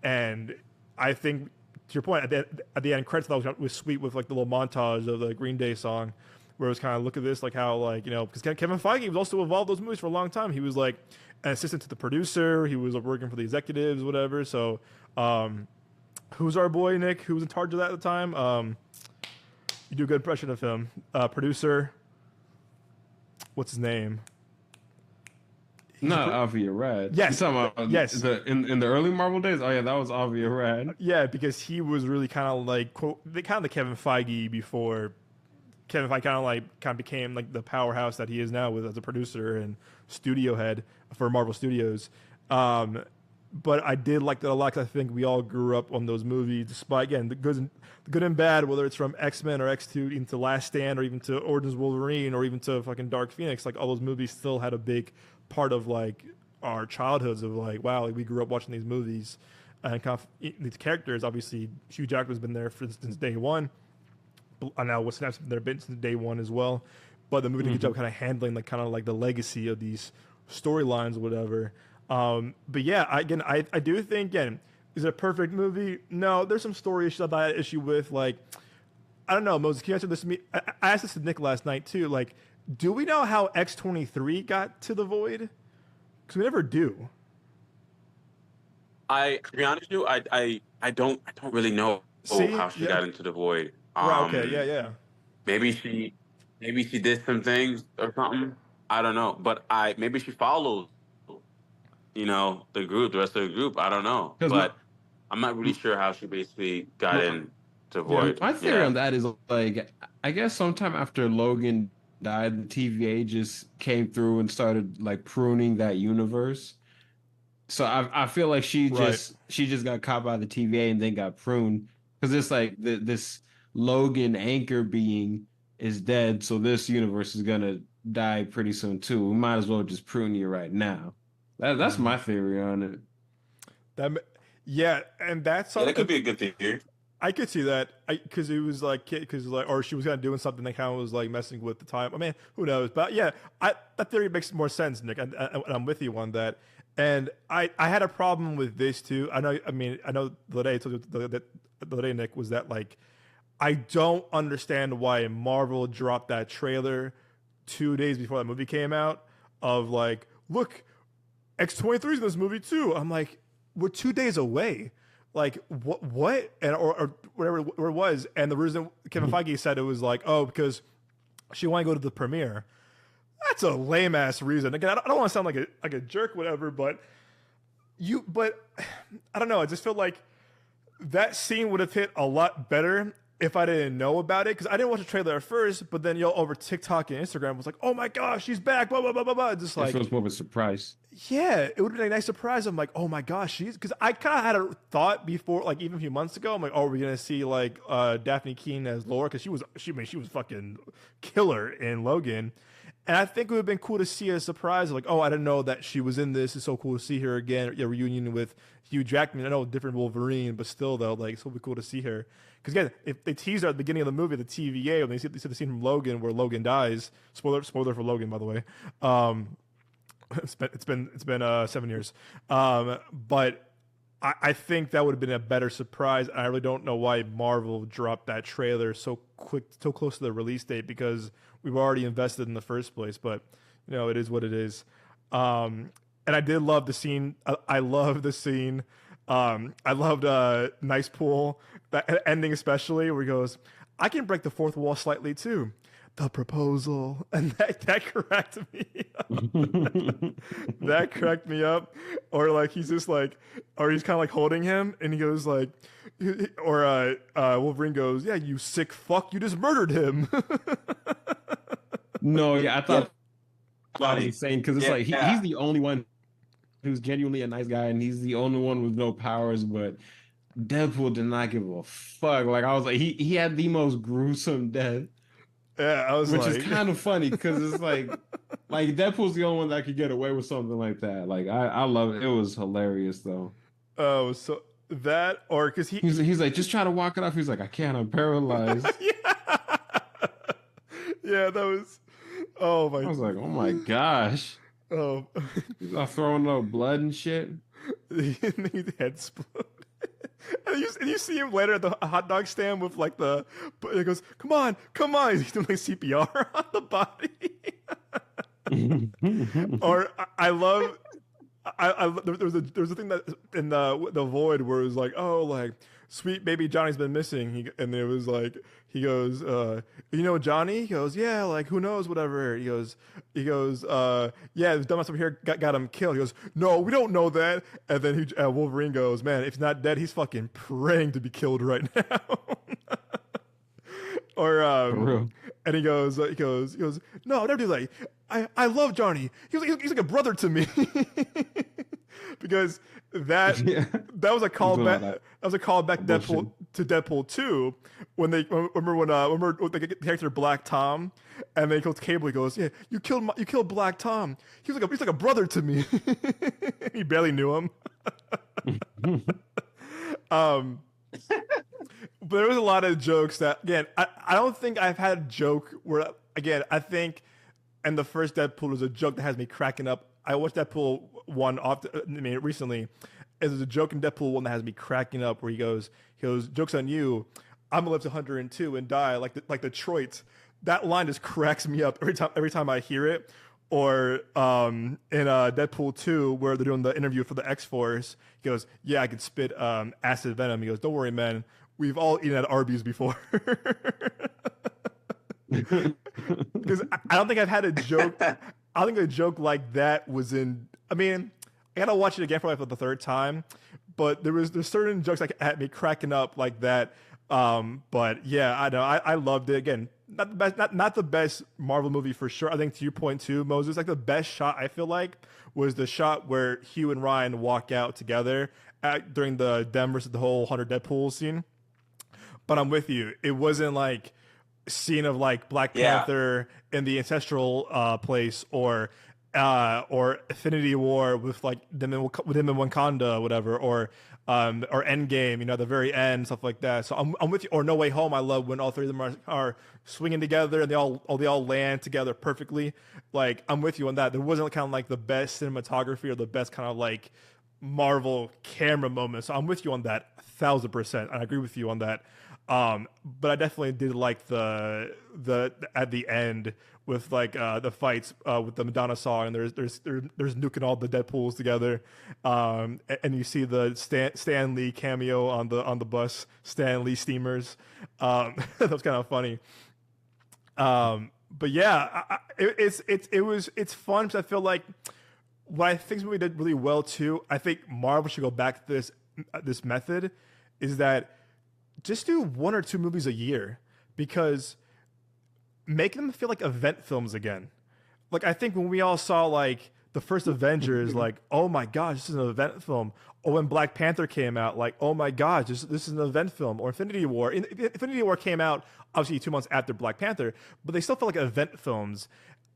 And I think to your point, at the end credits, that was sweet with like the little montage of the Green Day song, where it was kind of look at this like how like because Kevin Feige was also involved in those movies for a long time. He was like an assistant to the producer. He was working for the executives, whatever. So who's our boy Nick? Who was in charge of that at the time? You do a good impression of him. Producer. What's his name? Not Avi Arad. Yes. You're talking about yes. In the early Marvel days? Oh, yeah, that was Avi Arad. Yeah, because he was really kind of like, quote, kind of the Kevin Feige before Kevin Feige kind of became like the powerhouse that he is now with as a producer and studio head for Marvel Studios. But I did like that a lot because I think we all grew up on those movies, despite, again, the good and bad, whether it's from X-Men or X2 even to Last Stand or even to Origins Wolverine or even to fucking Dark Phoenix. Like, all those movies still had a big part of, like, our childhoods of, like, wow, like, we grew up watching these movies. And kind of, these characters, obviously, Hugh Jackman's been there since day one. I know what's happened there been since day one as well, but the movie did a good job kind of handling like kind of like the legacy of these storylines or whatever. But yeah, I do think again, is it a perfect movie? No, there's some story issues that I had issue with. Like, I don't know, Moses, can you answer this to me? I asked this to Nick last night too. Like, do we know how X-23 got to the Void? Because we never do. To be honest with you, I don't really know how she got into the Void. Right, okay, yeah. Maybe she did some things or something. I don't know, but maybe she follows, the rest of the group. I don't know, but I'm not really sure how she basically got into Void. My theory on that is like, I guess sometime after Logan died, the TVA just came through and started like pruning that universe. So I feel like she just got caught by the TVA and then got pruned, because it's like this Logan anchor being is dead, so this universe is gonna die pretty soon too. We might as well just prune you right now. That's my theory on it. And that's something that could be a good theory. I could see that, because it was like, or she was kind of doing something that kind of was like messing with the time. I mean, who knows? But yeah, that theory makes more sense, Nick. I'm with you on that. And I had a problem with this too. I know the day I told you the day, Nick, was that like, I don't understand why Marvel dropped that trailer 2 days before that movie came out of like, look, X-23 is in this movie too. I'm like, we're 2 days away. Like, what? And or whatever it was. And the reason Kevin Feige said it was like, oh, because she wanted to go to the premiere. That's a lame ass reason. Again, I don't want to sound like a jerk, whatever, but I don't know. I just feel like that scene would have hit a lot better if I didn't know about it, because I didn't watch the trailer at first, but then over TikTok and Instagram was like, oh my gosh, she's back, blah blah blah blah blah. Just like, it feels more of a surprise. Yeah, it would have been a nice surprise. I'm like, oh my gosh, because I kind of had a thought before, like even a few months ago. I'm like, oh, are we gonna see like Daphne Keane as Laura? Because she was fucking killer in Logan. And I think it would have been cool to see a surprise, like, oh, I didn't know that she was in this. It's so cool to see her again. A reunion with Hugh Jackman. I know, different Wolverine, but still, though, like, it's so cool to see her. Because, again, if they teased her at the beginning of the movie, the TVA, when they see the scene from Logan where Logan dies. Spoiler for Logan, by the way. It's been 7 years. But I think that would have been a better surprise. I really don't know why Marvel dropped that trailer so quick, so close to the release date, because we were already invested in the first place. But it is what it is. And I did love the scene. I love the scene. I loved Nice Pool, that ending especially, where he goes, "I can break the fourth wall slightly too." The proposal, and that cracked me up. That cracked me up. Or like he's just like, or he's kind of like holding him, and he goes like, or Wolverine goes, "Yeah, you sick fuck, you just murdered him." No, yeah, I thought that was insane, because it's like he's the only one who's genuinely a nice guy, and he's the only one with no powers. But Deadpool did not give a fuck. Like, I was like, he had the most gruesome death. Yeah, I was which like... is kind of funny, because it's like Deadpool's the only one that could get away with something like that. Like, I love it. It was hilarious though. Oh, so that, or because he's like, just try to walk it off. He's like, I can't. I'm paralyzed. Yeah, that was. Oh my! I was like, oh my gosh. Oh, he's not throwing no blood and shit. His head exploded. And you see him later at the hot dog stand with like he goes, come on. He's doing like CPR on the body. Or I love, there was a thing that in the Void where it was like, oh, like, sweet baby Johnny's been missing. And it was like, he goes, Johnny? He goes, yeah, like, who knows, whatever. He goes, yeah, this dumbass over here got him killed. He goes, no, we don't know that. And then Wolverine goes, man, if he's not dead, he's fucking praying to be killed right now. Or and he goes, no, I'll never do that. I love Johnny. He's like a brother to me. Because that was a callback. That was a callback to Deadpool 2 when they remember the character Black Tom, and then he goes to Cable. He goes, yeah, you killed Black Tom. He's like a brother to me. He barely knew him. But But there was a lot of jokes that, again, I don't think I've had a joke where, again, I think, and the first Deadpool was a joke that has me cracking up. I watched Deadpool 1 recently. There's a joke in Deadpool 1 that has me cracking up where he goes, joke's on you. I'm gonna live to 102 and die like Detroit. That line just cracks me up every time I hear it. Or in Deadpool 2, where they're doing the interview for the X-Force, he goes, yeah, I could spit acid venom. He goes, don't worry, man. We've all eaten at Arby's before. Because I don't think I've had a joke. I don't think a joke like that was in. I mean, I gotta watch it again for the third time. But there's certain jokes that had me cracking up like that. But yeah, I know I loved it. Again, not the best Marvel movie for sure. I think to your point too, Moses, like the best shot I feel like was the shot where Hugh and Ryan walk out together during the them versus the whole 100 Deadpool scene. But I'm with you. It wasn't like a scene of like Black Panther in the ancestral place or Infinity War with like them in Wakanda, whatever, or Endgame, you know, the very end, stuff like that. So I'm with you. Or No Way Home, I love when all three of them are swinging together and they all land together perfectly. Like I'm with you on that. There wasn't kind of like the best cinematography or the best kind of like Marvel camera moment. So I'm with you on that 1,000%. I agree with you on that. But I definitely did like the at the end with like the fights with the Madonna song, and there's nuking all the Deadpools together, and you see the Stan Lee cameo on the bus, Stan Lee steamers. That was kind of funny. But yeah, it's fun because I feel like what I think this movie did really well too. I think Marvel should go back to this method, is that just do 1 or 2 movies a year, because make them feel like event films again. Like I think when we all saw like the first Avengers, like, oh my gosh, this is an event film. Or when Black Panther came out, like, oh my gosh, this is an event film. Or Infinity War. Infinity War came out obviously 2 months after Black Panther, but they still felt like event films.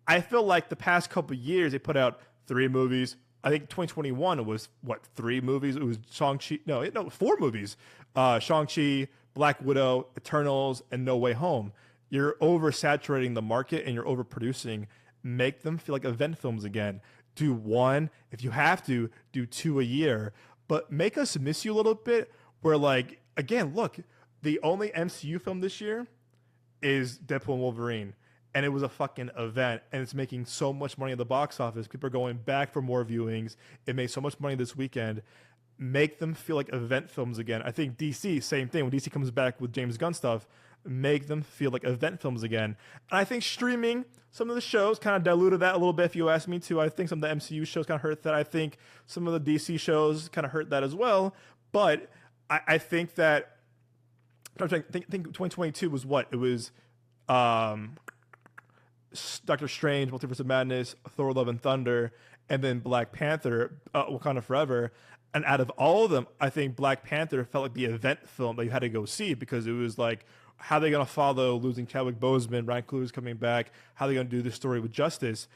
I feel like the past couple of years they put out 3 movies. I think 2021 it was 3 movies. It was Shang-Chi. No, 4 movies. Shang-Chi, Black Widow, Eternals, and No Way Home. You're oversaturating the market and you're overproducing. Make them feel like event films again. Do 1, if you have to, do 2 a year, but make us miss you a little bit. Where like, again, look, the only MCU film this year is Deadpool and Wolverine. And it was a fucking event, and it's making so much money at the box office. People are going back for more viewings. It made so much money this weekend. Make them feel like event films again. I think DC, same thing. When DC comes back with James Gunn stuff, make them feel like event films again. And I think streaming, some of the shows kind of diluted that a little bit, if you ask me to. I think some of the MCU shows kind of hurt that. I think some of the DC shows kind of hurt that as well. But I think that, I think 2022 was what? It was Doctor Strange, Multiverse of Madness, Thor: Love and Thunder, and then Black Panther, Wakanda Forever. And out of all of them, I think Black Panther felt like the event film that you had to go see, because it was like, how are they going to follow losing Chadwick Boseman, Ryan Coogler's coming back? How are they going to do this story with justice?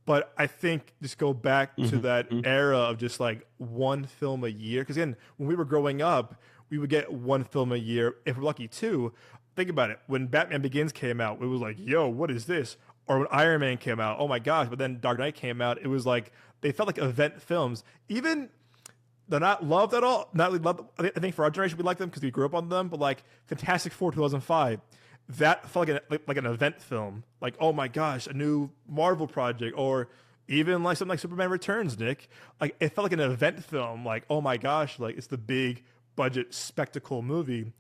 But I think just go back to that era of just like 1 film a year. Because again, when we were growing up, we would get 1 film a year. If we're lucky, 2. Think about it. When Batman Begins came out, it was like, yo, what is this? Or when Iron Man came out, oh my gosh. But then Dark Knight came out, it was like, they felt like event films. Even they're not loved at all. Not really loved. I think for our generation, we like them because we grew up on them. But like Fantastic Four 2005, that felt like an event film. Like, oh my gosh, a new Marvel project. Or even like something like Superman Returns, Nick. Like, it felt like an event film. Like, oh my gosh, like it's the big budget spectacle movie.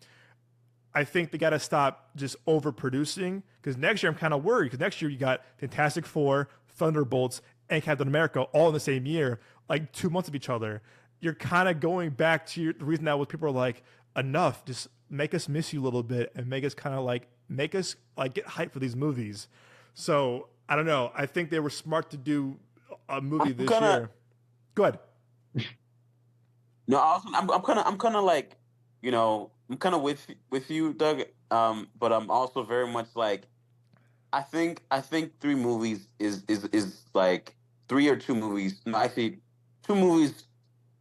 I think they got to stop just overproducing, because next year I'm kind of worried, because next year you got Fantastic Four, Thunderbolts, and Captain America all in the same year, like 2 months of each other. You're kind of going back to the reason that was people are like, enough, just make us miss you a little bit and make us kind of like, make us like get hyped for these movies. So I don't know. I think they were smart to do a movie this year. Go ahead. No, I'm kind of like, you know, I'm kind of with you, Doug. But I'm also very much like, I think 3 movies is like 3 or 2 movies. No, actually, 2 movies.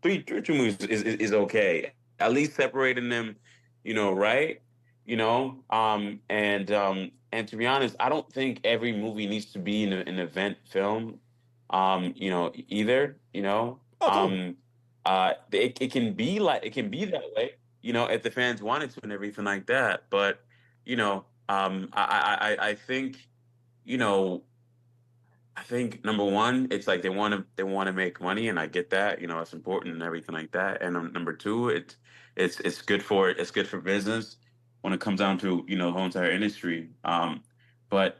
3 or 2 movies is okay. At least separating them, you know, right? And to be honest, I don't think every movie needs to be an event film, either. Oh, totally. It can be like it can be that way, if the fans wanted to and everything like that. But I think, you know, I think number one, it's like they want to make money, and I get that. It's important and everything like that. And number two, it's good for business when it comes down to the whole entire industry. But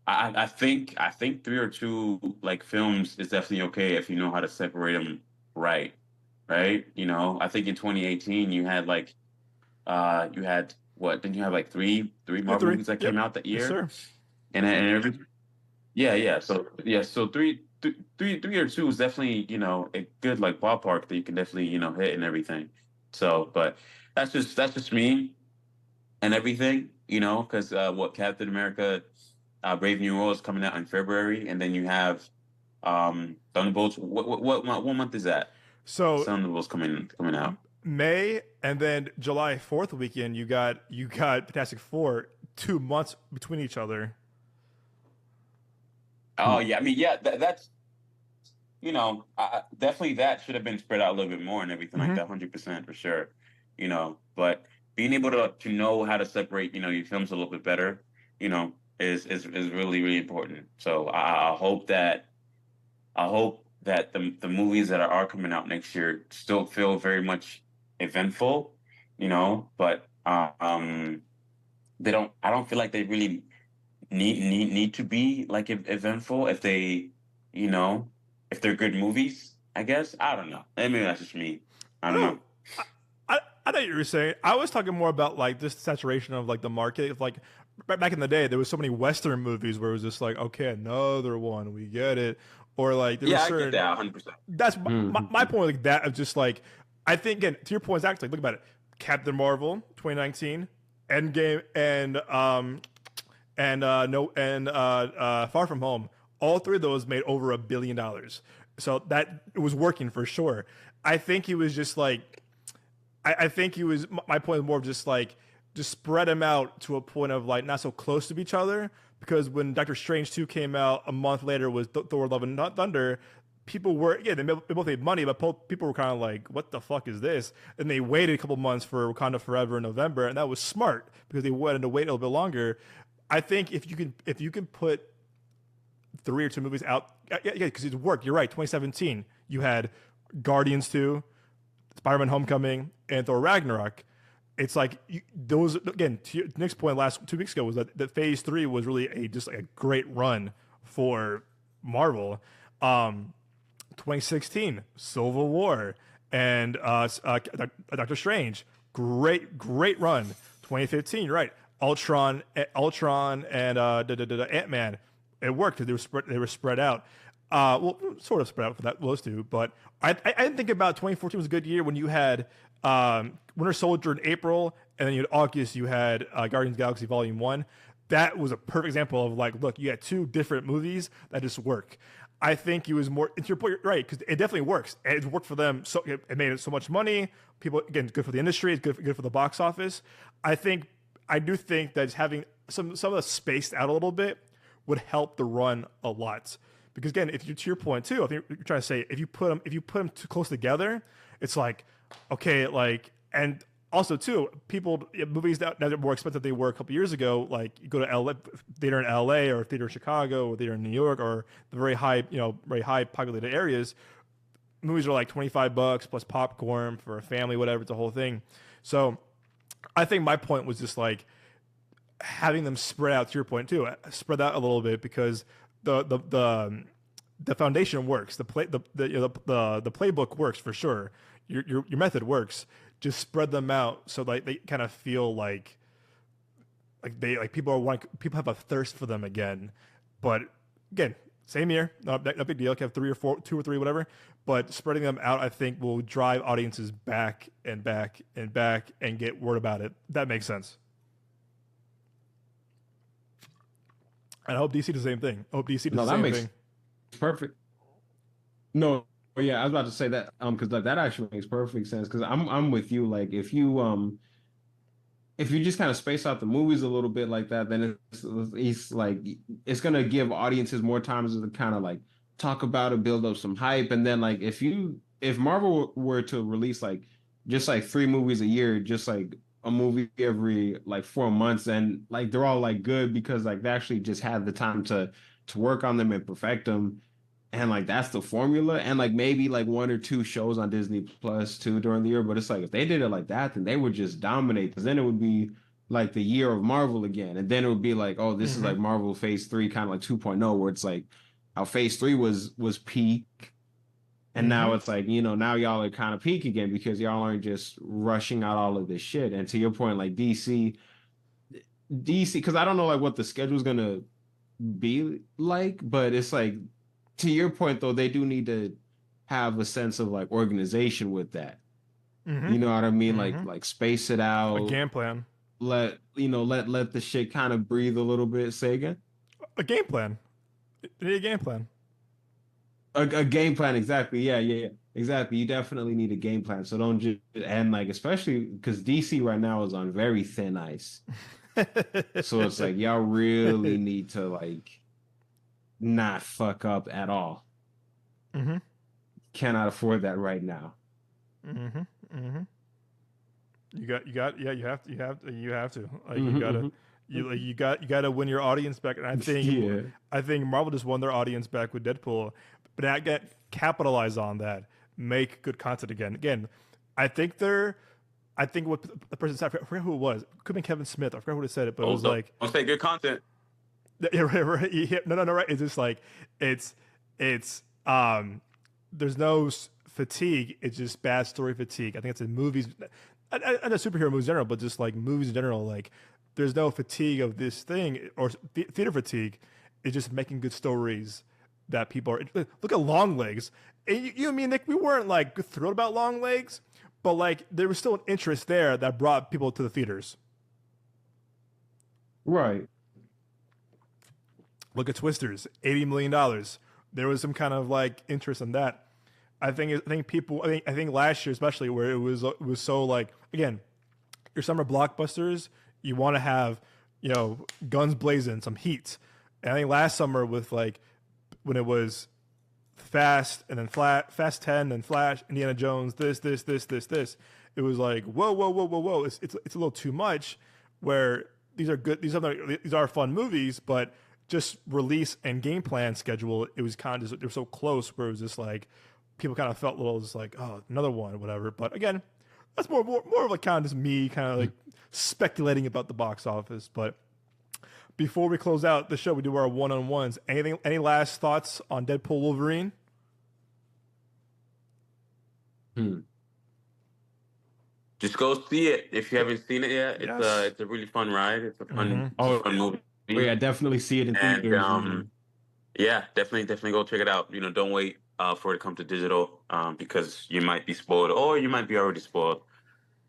I think three or two like films is definitely okay if you know how to separate them right, right. I think in 2018 you had what? Didn't you have like three Yeah, Marvel three. movies that Yep. came out that Yes, year? sir. And every yeah. So three or two is definitely a good like ballpark that you can definitely hit and everything. So, but that's just me and everything, because what Captain America, Brave New World is coming out in February, and then you have Thunderbolts. What month is that? So Thunderbolts coming out. May and then July 4th weekend, you got Fantastic Four, 2 months between each other. Oh yeah, I mean yeah, that's definitely that should have been spread out a little bit more and everything like Hmm. that, 100% for sure. But being able to know how to separate, your films a little bit better, is really really important. So I hope that the movies that are coming out next year still feel very much eventful, but they don't. I don't feel like they really need to be like eventful if they, you know, if they're good movies. I guess I don't know. Maybe that's just me. I don't No, know. I, I know what you were saying. I was talking more about like this saturation of like the market. Like back in the day, there was so many Western movies where it was just like, okay, another one, we get it, or like there was Yeah, I get certain. that 100%. That's my Mhm. point. Like that of just like, I think again to your point exactly. Look about it. Captain Marvel 2019, Endgame, and no and Far From Home. All three of those made over $1 billion. So that it was working for sure. I think he was just like I think he was. My point was more of just like just spread them out to a point of like not so close to each other. Because when Doctor Strange 2 came out a month later with Thor: Love and Thunder, people were they both made money, but people were kind of like, what the fuck is this? And they waited a couple months for Wakanda Forever in November, and that was smart because they wanted to wait a little bit longer. I think if you can put three or two movies out, yeah, because it worked. You're right. 2017, you had Guardians 2, Spider-Man: Homecoming, and Thor: Ragnarok. It's like those again. To Nick's point last 2 weeks ago was that Phase 3 was really just like a great run for Marvel. 2016, Civil War, and Doctor Strange, great run. 2015, you're right. Ultron, and Ant Man. It worked because they were spread out. Well, sort of spread out for those two, but I didn't think about 2014 was a good year when you had Winter Soldier in April, and then you had August, you had Guardians of the Galaxy Volume 1. That was a perfect example of like, look, you had two different movies that just work. I think it was more, to your point, you're right, because it definitely works. It worked for them, so it made so much money. People, again, good for the industry, it's good for the box office. I do think that having some of the spaced out a little bit would help the run a lot. Because again, if you to your point too, I think you're trying to say if you put them too close together, it's like okay, like and also too, movies that are more expensive than they were a couple years ago, like you go to LA, theater in LA or theater in Chicago or theater in New York or the very high populated areas, movies are like $25 plus popcorn for a family, whatever, it's a whole thing. So I think my point was just like having them spread out to your point too, spread out a little bit because the foundation works. The playbook works for sure. Your method works. Just spread them out so like they kind of feel like people have a thirst for them again. But again, same year, no big deal. You can have three or four, two or three, whatever. But spreading them out, I think, will drive audiences back and back and back and get word about it. That makes sense. And I hope DC does the same thing. I hope DC does No, the that same makes thing. perfect. No, yeah, I was about to say that because like that actually makes perfect sense because I'm with you. Like if you if you just kind of space out the movies a little bit like that, then it's like it's gonna give audiences more times to kind of like talk about it, build up some hype, and then like if Marvel were to release like just like 3 movies a year, just like a movie every like 4 months, and like they're all like good because like they actually just had the time to work on them and perfect them, and like that's the formula, and like maybe like 1 or 2 shows on Disney Plus too during the year. But it's like if they did it like that, then they would just dominate because then it would be like the year of Marvel again, and then it would be like, oh, this is like Marvel Phase 3, kind of like 2.0, where it's like how Phase 3 was peak, and now it's like, now y'all are kind of peak again because y'all aren't just rushing out all of this shit. And to your point, like DC, because I don't know like what the schedule's gonna be like, but it's like to your point though, they do need to have a sense of like organization with that. You know what I mean? Like space it out, A game plan. Let the shit kind of breathe a little bit. Say again. A game plan. They need a game plan. A game plan, exactly. Yeah, exactly. You definitely need a game plan. So don't just, and like especially because DC right now is on very thin ice. So it's like y'all really need to like not fuck up at all. Cannot afford that right now. You have to. Like you gotta win your audience back. And I think Marvel just won their audience back with Deadpool, but I get capitalize on that, make good content again. Again, I think what the person said, I forgot who it was. It could have been Kevin Smith. I forgot who said it, but it was like, don't say good content. Yeah, right. Yeah, no, right. It's just like it's there's no fatigue. It's just bad story fatigue. I think it's in movies, and superhero movies in general, but just like movies in general. Like there's no fatigue of this thing or theater fatigue. It's just making good stories that people are. Look at Long Legs. And you and me, Nick, we weren't like thrilled about Long Legs, but like there was still an interest there that brought people to the theaters. Right. Look at Twisters, $80 million. There was some kind of like interest in that. I think last year, especially where it was so like, again, your summer blockbusters, you want to have, guns blazing, some heat. And I think last summer with like, when it was Fast and then Fast 10 and Flash, Indiana Jones, this, it was like, whoa. It's a little too much, where these are good, these are fun movies, but just release and game plan schedule, it was kind of just, they were so close where it was just like people kind of felt a little just like, oh, another one, whatever. But again, that's more of like kind of just me kind of like speculating about the box office. But before we close out the show, we do our one-on-ones. Any last thoughts on Deadpool Wolverine? Just go see it if you haven't seen it yet. It's a really fun ride. It's a fun, fun movie. Oh, yeah, definitely see it in theaters. Yeah, definitely go check it out. Don't wait for it to come to digital because you might be spoiled, or you might be already spoiled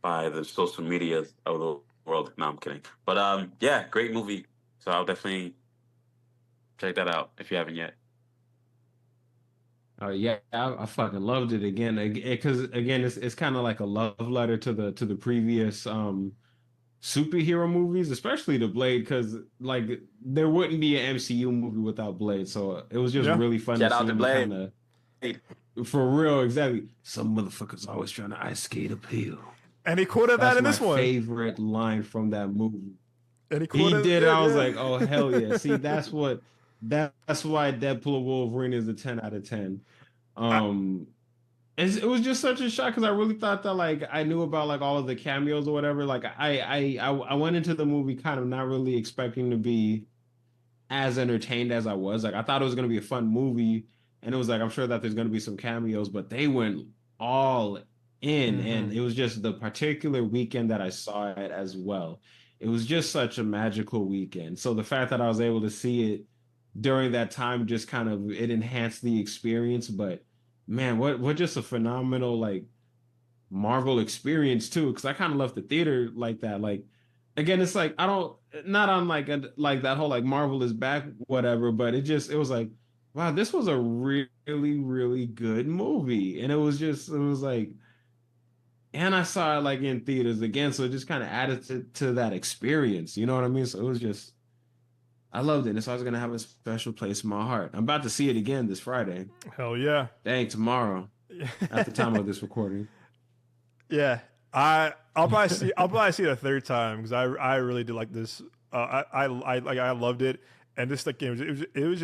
by the social medias of the world. No, I'm kidding. But yeah, great movie. So I'll definitely check that out if you haven't yet. Oh yeah, I fucking loved it again because again it's kind of like a love letter to the previous superhero movies, especially the Blade, because like there wouldn't be an MCU movie without Blade. So it was just really fun Shout to out see to him Blade. for real, exactly. Some motherfuckers always trying to ice skate uphill. And he quoted that in this one. That's my favorite line from that movie. And he did. I was like, oh hell yeah! See, that's why Deadpool and Wolverine is a 10 out of 10. It was just such a shock because I really thought that like I knew about like all of the cameos or whatever. Like I went into the movie kind of not really expecting to be as entertained as I was. Like I thought it was gonna be a fun movie, and it was like I'm sure that there's gonna be some cameos, but they went all in, and it was just the particular weekend that I saw it as well. It was just such a magical weekend. So the fact that I was able to see it during that time just kind of it enhanced the experience. But man, what just a phenomenal like Marvel experience too. Because I kind of left the theater like that. Like again, it's like I don't not on like like that whole like Marvel is back whatever. But it was like wow, this was a really really good movie, and it was like and I saw it like in theaters again, so it just kind of added to that experience. You know what I mean? So it was just I loved it. And so I was gonna have a special place in my heart. I'm about to see it again this Friday. Hell yeah. Dang, tomorrow at the time of this recording. Yeah, I'll probably see it a third time because I really did like this. I loved it, and this like game it was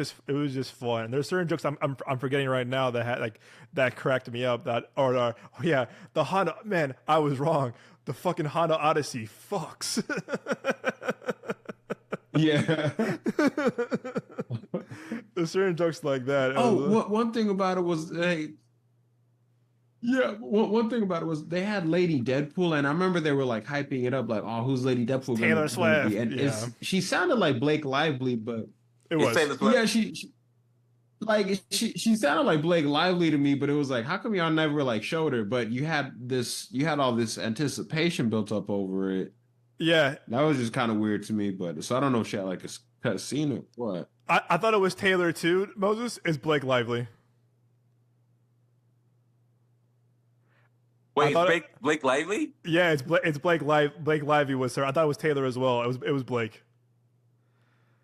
just fun. And there's certain jokes I'm forgetting right now that had like that cracked me up. That oh yeah, the Honda man, I was wrong. The fucking Honda Odyssey fucks. Yeah. There's certain jokes like that. One thing about it was one thing about it was they had Lady Deadpool, and I remember they were like hyping it up, like, "Oh, who's Lady Deadpool?" Taylor Swift, be? And yeah. she sounded like Blake Lively, but It was. Taylor Swift. yeah, she sounded like Blake Lively to me, but it was like, how come y'all never like showed her? But you had all this anticipation built up over it. Yeah, That was just kind of weird to me, but so I don't know if she had like a cut scene or what. I thought it was Taylor too. Moses is Blake Lively. Wait, Blake Lively? Yeah, it's Blake Lively was her. I thought it was Taylor as well. It was Blake.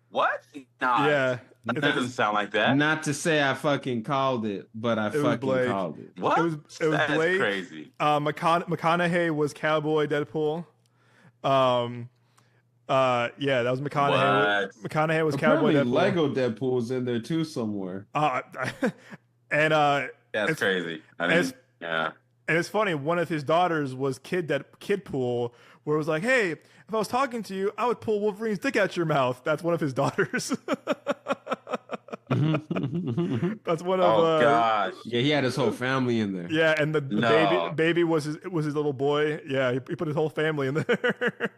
What? Nah, Yeah, that doesn't sound like that. Not to say I fucking called it, but I was fucking Blake. called it. What? It was That's Blake. crazy. McConaughey was Cowboy Deadpool. Yeah, that was McConaughey. What? McConaughey was Cowboy Apparently Deadpool. Lego Deadpool was in there too somewhere. And That's crazy. Yeah. and it's funny. One of his daughters was Kidpool, where it was like, hey, if I was talking to you, I would pull Wolverine's dick out your mouth. That's one of his daughters. That's one of. Oh gosh. Yeah, he had his whole family in there. Yeah, and the No. baby was his little boy. Yeah, he put his whole family in there.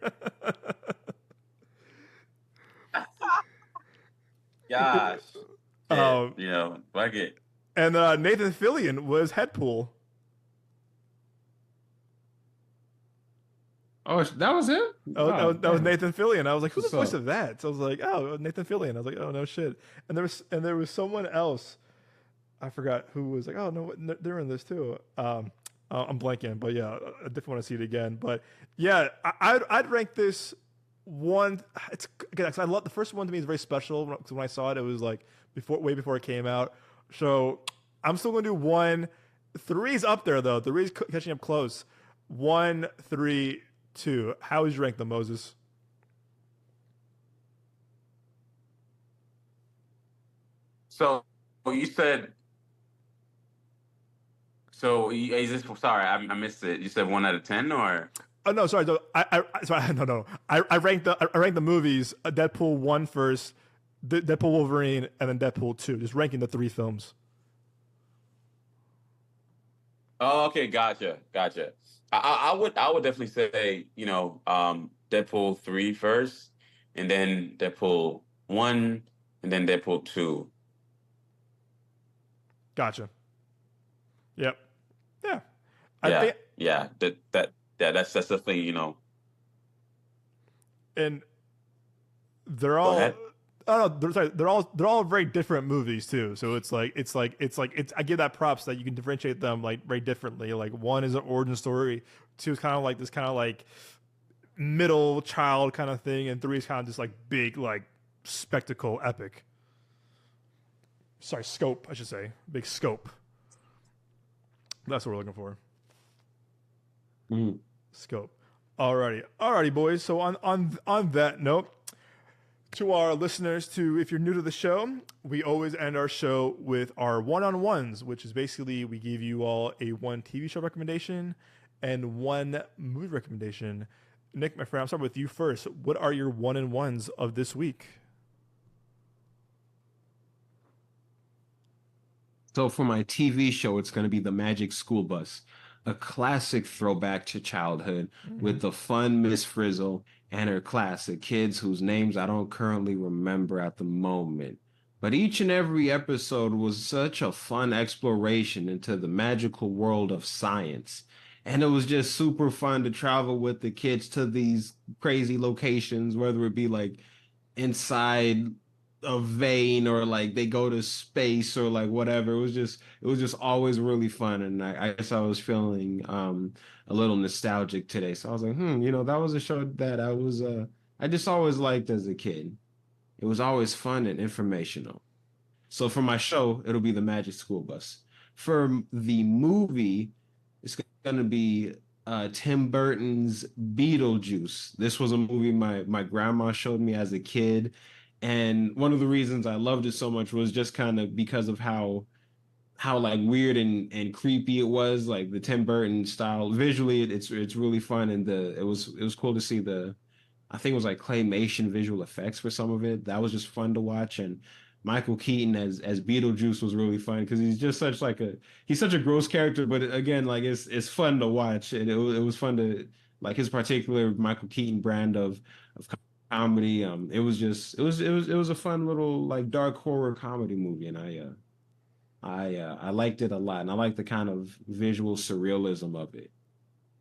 Gosh. Fuck it. And Nathan Fillion was Headpool. Oh, that was him? That was Nathan Fillion. I was like, who's the What's voice up? of that? So I was like, oh, Nathan Fillion. I was like, oh no shit. And there was someone else. I forgot who was like, oh no, they're in this too. I'm blanking, but yeah, I definitely want to see it again. But yeah, I'd rank this one. It's again, I love the first one. To me is very special because when I saw it, it was like way before it came out. So I'm still gonna do 1. 3's up there though. 3's catching up close. 1, 3, 2. How would you rank them, Moses? So you said. So is this? Sorry, I missed it. You said 1 out of 10, or? Oh no, sorry. No, sorry. No. I ranked the movies. Deadpool 1 first, Deadpool Wolverine, and then Deadpool 2. Just ranking the 3 films. Oh, okay, gotcha. I would definitely say Deadpool 3 first, and then Deadpool 1, and then Deadpool 2. Gotcha. Yep. Yeah. That's definitely And they're Go all. ahead. Oh no, they're all very different movies too. So it's I give that props that you can differentiate them like very differently. Like 1 is an origin story, 2 is kind of like this kind of like middle child kind of thing, and 3 is kind of just like big like spectacle epic. Sorry, scope I should say, big scope. That's what we're looking for. Scope. Alrighty, boys. So on that note. To our listeners, if you're new to the show, we always end our show with our one-on-ones, which is basically we give you all a 1 TV show recommendation and 1 movie recommendation. Nick, my friend, I'll start with you first. What are your one-on-ones of this week? So for my TV show, it's going to be The Magic School Bus, a classic throwback to childhood with the fun Miss Frizzle and her class of kids whose names I don't currently remember at the moment. But each and every episode was such a fun exploration into the magical world of science. And it was just super fun to travel with the kids to these crazy locations, whether it be like inside a vein or like they go to space or like whatever. It was just always really fun, and I guess I was feeling a little nostalgic today. So I was like, that was a show that I just always liked as a kid. It was always fun and informational. So for my show, it'll be the Magic School Bus. For the movie, it's gonna be Tim Burton's Beetlejuice. This was a movie my grandma showed me as a kid, and one of the reasons I loved it so much was just kind of because of how like weird and creepy it was, like the Tim Burton style. Visually, it's really fun, and it was cool to see the I think it was like claymation visual effects for some of it. That was just fun to watch. And Michael Keaton as Beetlejuice was really fun because he's just he's such a gross character, but again, like it's fun to watch, and it was fun to like his particular Michael Keaton brand of comedy. It was just it was a fun little like dark horror comedy movie, and I liked it a lot, and I like the kind of visual surrealism of it.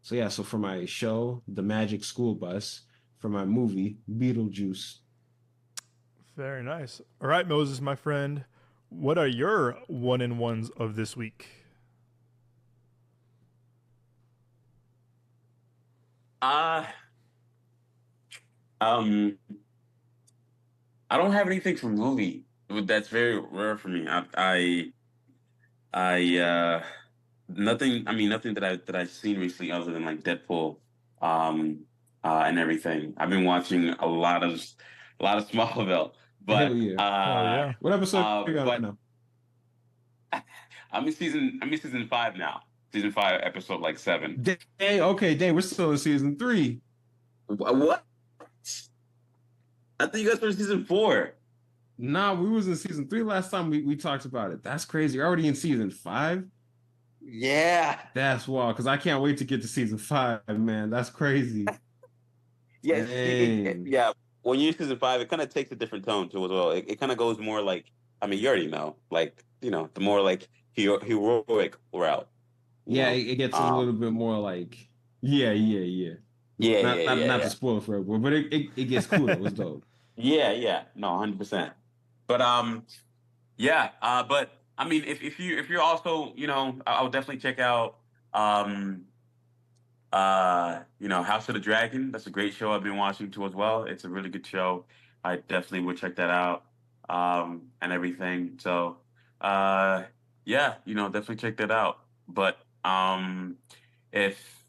So yeah, so for my show, The Magic School Bus, for my movie, Beetlejuice. Very nice. All right, Moses, my friend, what are your 1-in-1s of this week? Uh um I don't have anything from movie. That's very rare for me. I nothing. I mean, nothing that I've seen recently other than like Deadpool, um, and everything. I've been watching a lot of Smallville, Hell but yeah. Hell yeah. What episode you got right but now? I'm in season 5 now. Season 5, episode like 7. Dang, okay, dang, we're still in season 3. What? I think you guys were in season 4. Nah, we was in season 3 last time we talked about it. That's crazy. You're already in season 5? Yeah. That's wild, because I can't wait to get to season 5, man. That's crazy. Yes. Dang. Yeah. When you're in season 5, it kind of takes a different tone too as well. It kind of goes more like, I mean, you already know, like, the more like heroic route. Yeah, it gets a little bit more like, yeah. Not to spoil for everyone, but it gets cool. It was dope. Yeah. No, 100%. But yeah. But I mean, if you're also, I would definitely check out House of the Dragon. That's a great show I've been watching too as well. It's a really good show. I definitely would check that out. And everything. So yeah, definitely check that out. But if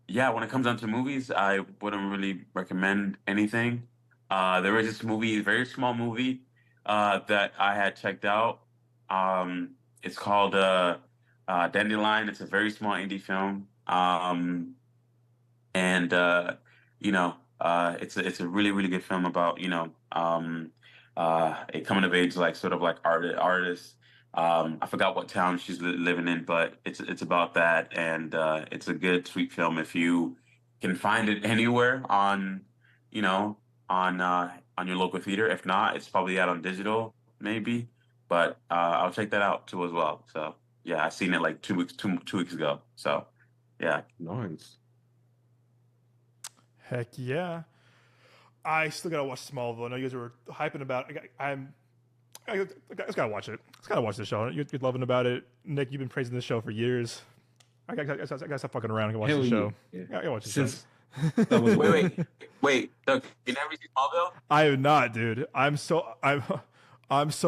when it comes down to movies, I wouldn't really recommend anything. There was this movie, a very small movie, that I had checked out. It's called Dandelion. It's a very small indie film. And it's a really, really good film about, a coming of age, like sort of like artist. I forgot what town she's living in, but it's about that, and it's a good, sweet film. If you can find it anywhere on, on your local theater. If not, it's probably out on digital, maybe. But I'll check that out too as well. So yeah, I seen it like 2 weeks ago. So yeah, Nice. Heck yeah. I still gotta watch Smallville. I know you guys were hyping about it. I just gotta watch it. Just gotta watch the show. You're loving about it. Nick, you've been praising this show for years. I gotta stop fucking around and watch the show. Yeah. I gotta watch the Since show. that was wait, Doug, you never seen Smallville? I have not, dude. I'm so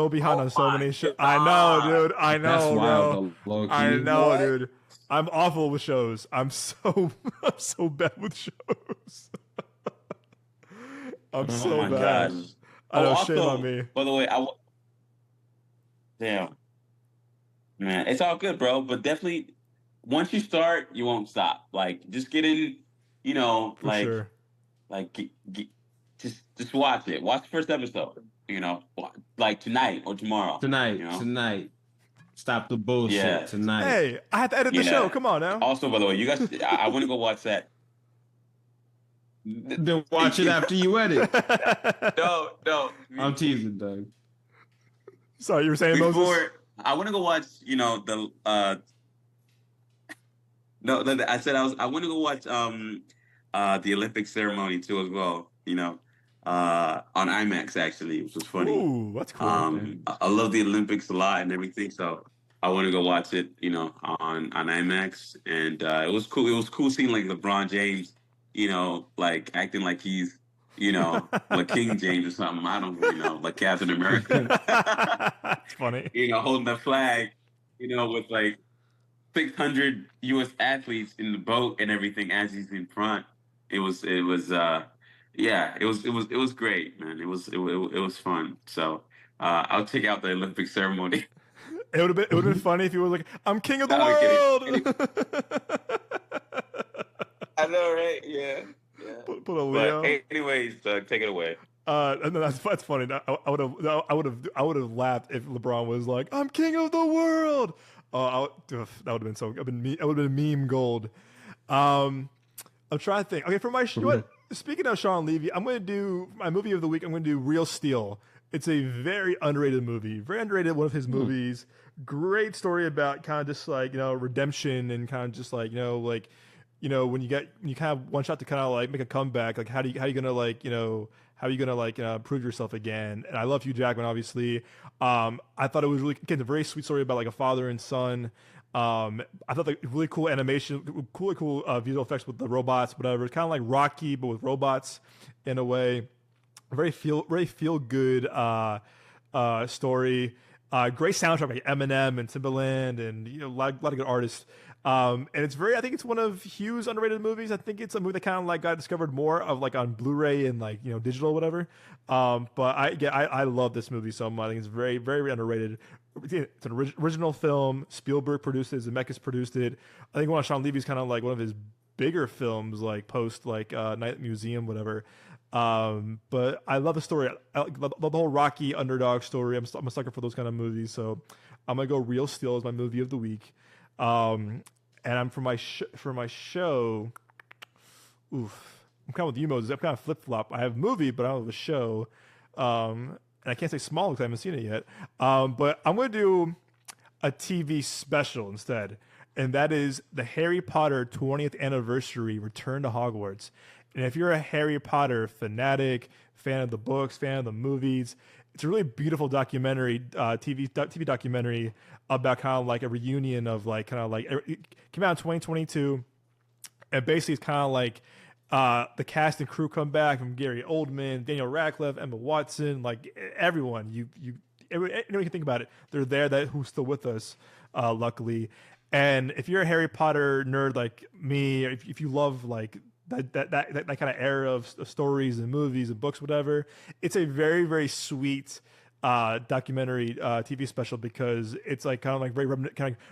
behind on so many shows. I God. know, dude. I know, That's bro. wild, though, low-key. I know, What? dude. I'm awful with shows. I'm so bad with shows. I'm so my bad. gosh. I know, Also, shame on me. By the way, damn, man, it's all good, bro. But definitely, once you start, you won't stop. Like, just get in, For like, sure. just watch it. Watch the first episode. Like tonight or tomorrow. Tonight. Stop the bullshit Yeah. tonight. Hey, I have to edit the Yeah. show. Come on now. Also, by the way, you guys, I want to go watch that. Then watch it after you edit. No. I'm teasing, Doug. Sorry, you were saying Moses? Before I want to go watch, the no, I said I want to go watch the Olympic ceremony too as well. on IMAX actually, which was funny. Ooh, that's cool. I love the Olympics a lot and everything, so I want to go watch it, on IMAX, and it was cool. It was cool seeing like LeBron James, like acting like he's, like King James or something. I don't really know, like Captain America. That's funny. Holding the flag, with like 600 U.S. athletes in the boat and everything as he's in front. Yeah, it was great, man. It was fun. So I'll check out the Olympic ceremony. It would have been funny if you were like, "I'm king of the No, world." I know, right? Yeah, yeah. Put a Leo. But anyways, take it away. And that's funny. I would have laughed if LeBron was like, "I'm king of the world." Oh, that would have been so. I would have been meme gold. I'm trying to think. Okay, for my speaking of Sean Levy, I'm going to do my movie of the week. I'm going to do Real Steel. It's a very underrated movie. Very underrated. One of his movies. Great story about kind of just like redemption and kind of just like when you kind of one shot to kind of like make a comeback. Like how are you gonna prove yourself again? And I love Hugh Jackman, obviously. I thought it was really, again, a very sweet story about like a father and son. I thought like really cool animation, cool visual effects with the robots, whatever. It's kind of like Rocky, but with robots in a way. Very feel good story. Great soundtrack like Eminem and Timbaland and a lot of good artists. And I think it's one of Hugh's underrated movies. I think it's a movie that kind of like got discovered more of like on Blu-ray and like digital or whatever. But I love this movie so much. I think it's very very underrated. It's an original film. Spielberg produced it. Zemeckis produced it. I think one of Sean Levy's kind of like one of his bigger films, like post like Night at the Museum, whatever. But I love the story. I love the whole Rocky underdog story. I'm a sucker for those kind of movies. So I'm gonna go Real Steel as my movie of the week. And I'm for my show. Oof, I'm kind of with you, Moses. I'm kind of flip flop. I have a movie, but I don't have a show. And I can't say small because I haven't seen it yet. But I'm gonna do a TV special instead, and that is the Harry Potter 20th anniversary Return to Hogwarts. And if you're a Harry Potter fanatic, fan of the books, fan of the movies, it's a really beautiful documentary, TV documentary about kind of like a reunion of like kind of like it came out in 2022, and basically it's kind of like the cast and crew come back from Gary Oldman, Daniel Radcliffe, Emma Watson, like everyone anyone can think about it. They're there who's still with us, luckily. And if you're a Harry Potter nerd like me, or if you love like that kind of era of stories and movies and books, whatever, it's a very very sweet documentary TV special because it's like kind of like very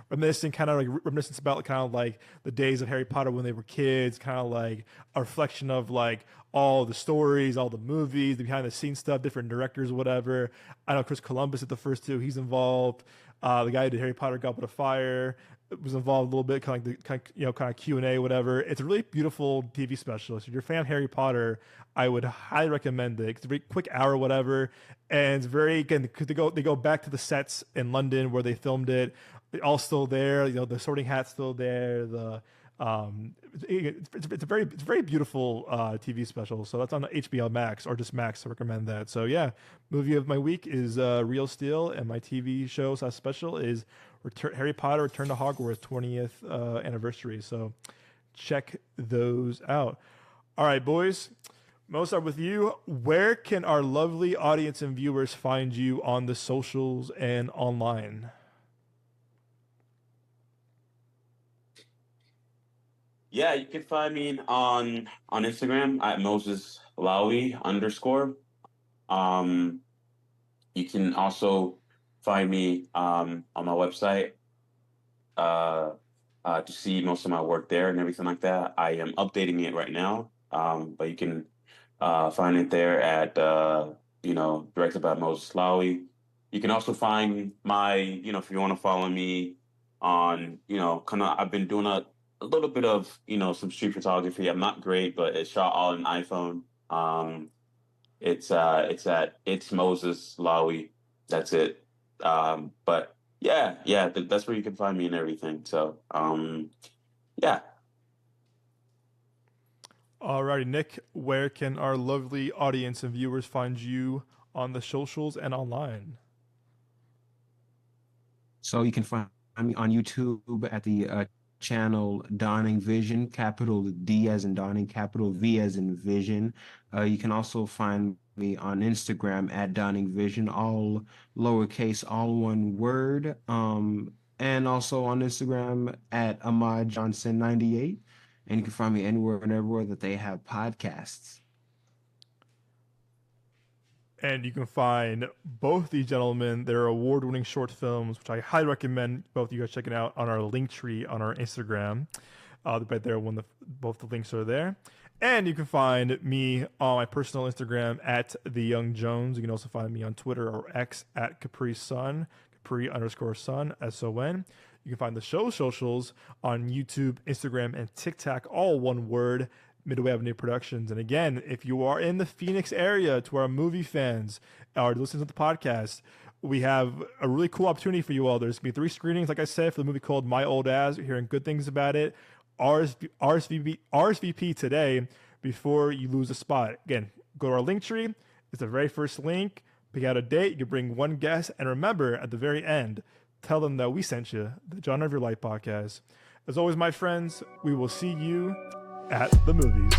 reminiscent about like, kind of like the days of Harry Potter when they were kids, kind of like a reflection of like all the stories, all the movies, the behind the scenes stuff, different directors, whatever. I know Chris Columbus did the first two; he's involved. The guy who did Harry Potter Goblet of Fire was involved a little bit, kind of Q&A, whatever. It's a really beautiful TV special. So if you're a fan of Harry Potter, I would highly recommend it. It's a very quick hour, whatever, and it's very, again, because they go back to the sets in London where they filmed it. They're all still there. The Sorting Hat's still there. It's a very beautiful TV special. So that's on HBO Max or just Max. I recommend that. So yeah, movie of my week is Real Steel, and my TV show special is Harry Potter Return to Hogwarts 20th anniversary. So check those out. All right, boys. Mo, start with you. Where can our lovely audience and viewers find you on the socials and online? Yeah, you can find me on Instagram at MosesLawi_. You can also find me on my website to see most of my work there and everything like that. I am updating it right now, but you can find it there at directed by Moses Lawi. You can also find my if you want to follow me on I've been doing a little bit of some street photography. I'm not great, but it's shot all in iPhone. It's at It's Moses Lawi. That's it. But yeah, that's where you can find me and everything. So yeah. Alrighty, Nick, where can our lovely audience and viewers find you on the socials and online? So you can find me on YouTube at the channel Dawning Vision, capital D as in Dawning, capital V as in Vision. You can also find me on Instagram at Dawning Vision, all lowercase, all one word. And also on Instagram at Ahmad Johnson 98. And you can find me anywhere and everywhere that they have podcasts. And you can find both these gentlemen, their award-winning short films, which I highly recommend both of you guys checking out on our link tree on our Instagram. Right there, both the links are there. And you can find me on my personal Instagram at The Young Jones. You can also find me on Twitter or X at Capri Sun, Capri_Sun, SON. You can find the show's socials on YouTube, Instagram, and TikTok, all one word, Midway Avenue Productions. And again, if you are in the Phoenix area, to our movie fans or listeners to the podcast, we have a really cool opportunity for you all. There's going to be 3 screenings, like I said, for the movie called My Old Ass. You're hearing good things about it. RSVP today before you lose a spot. Again, go to our link tree. It's the very first link. Pick out a date. You can bring one guest. And remember, at the very end, tell them that we sent you, the Genre of Your Life podcast. As always, my friends, we will see you at the movies.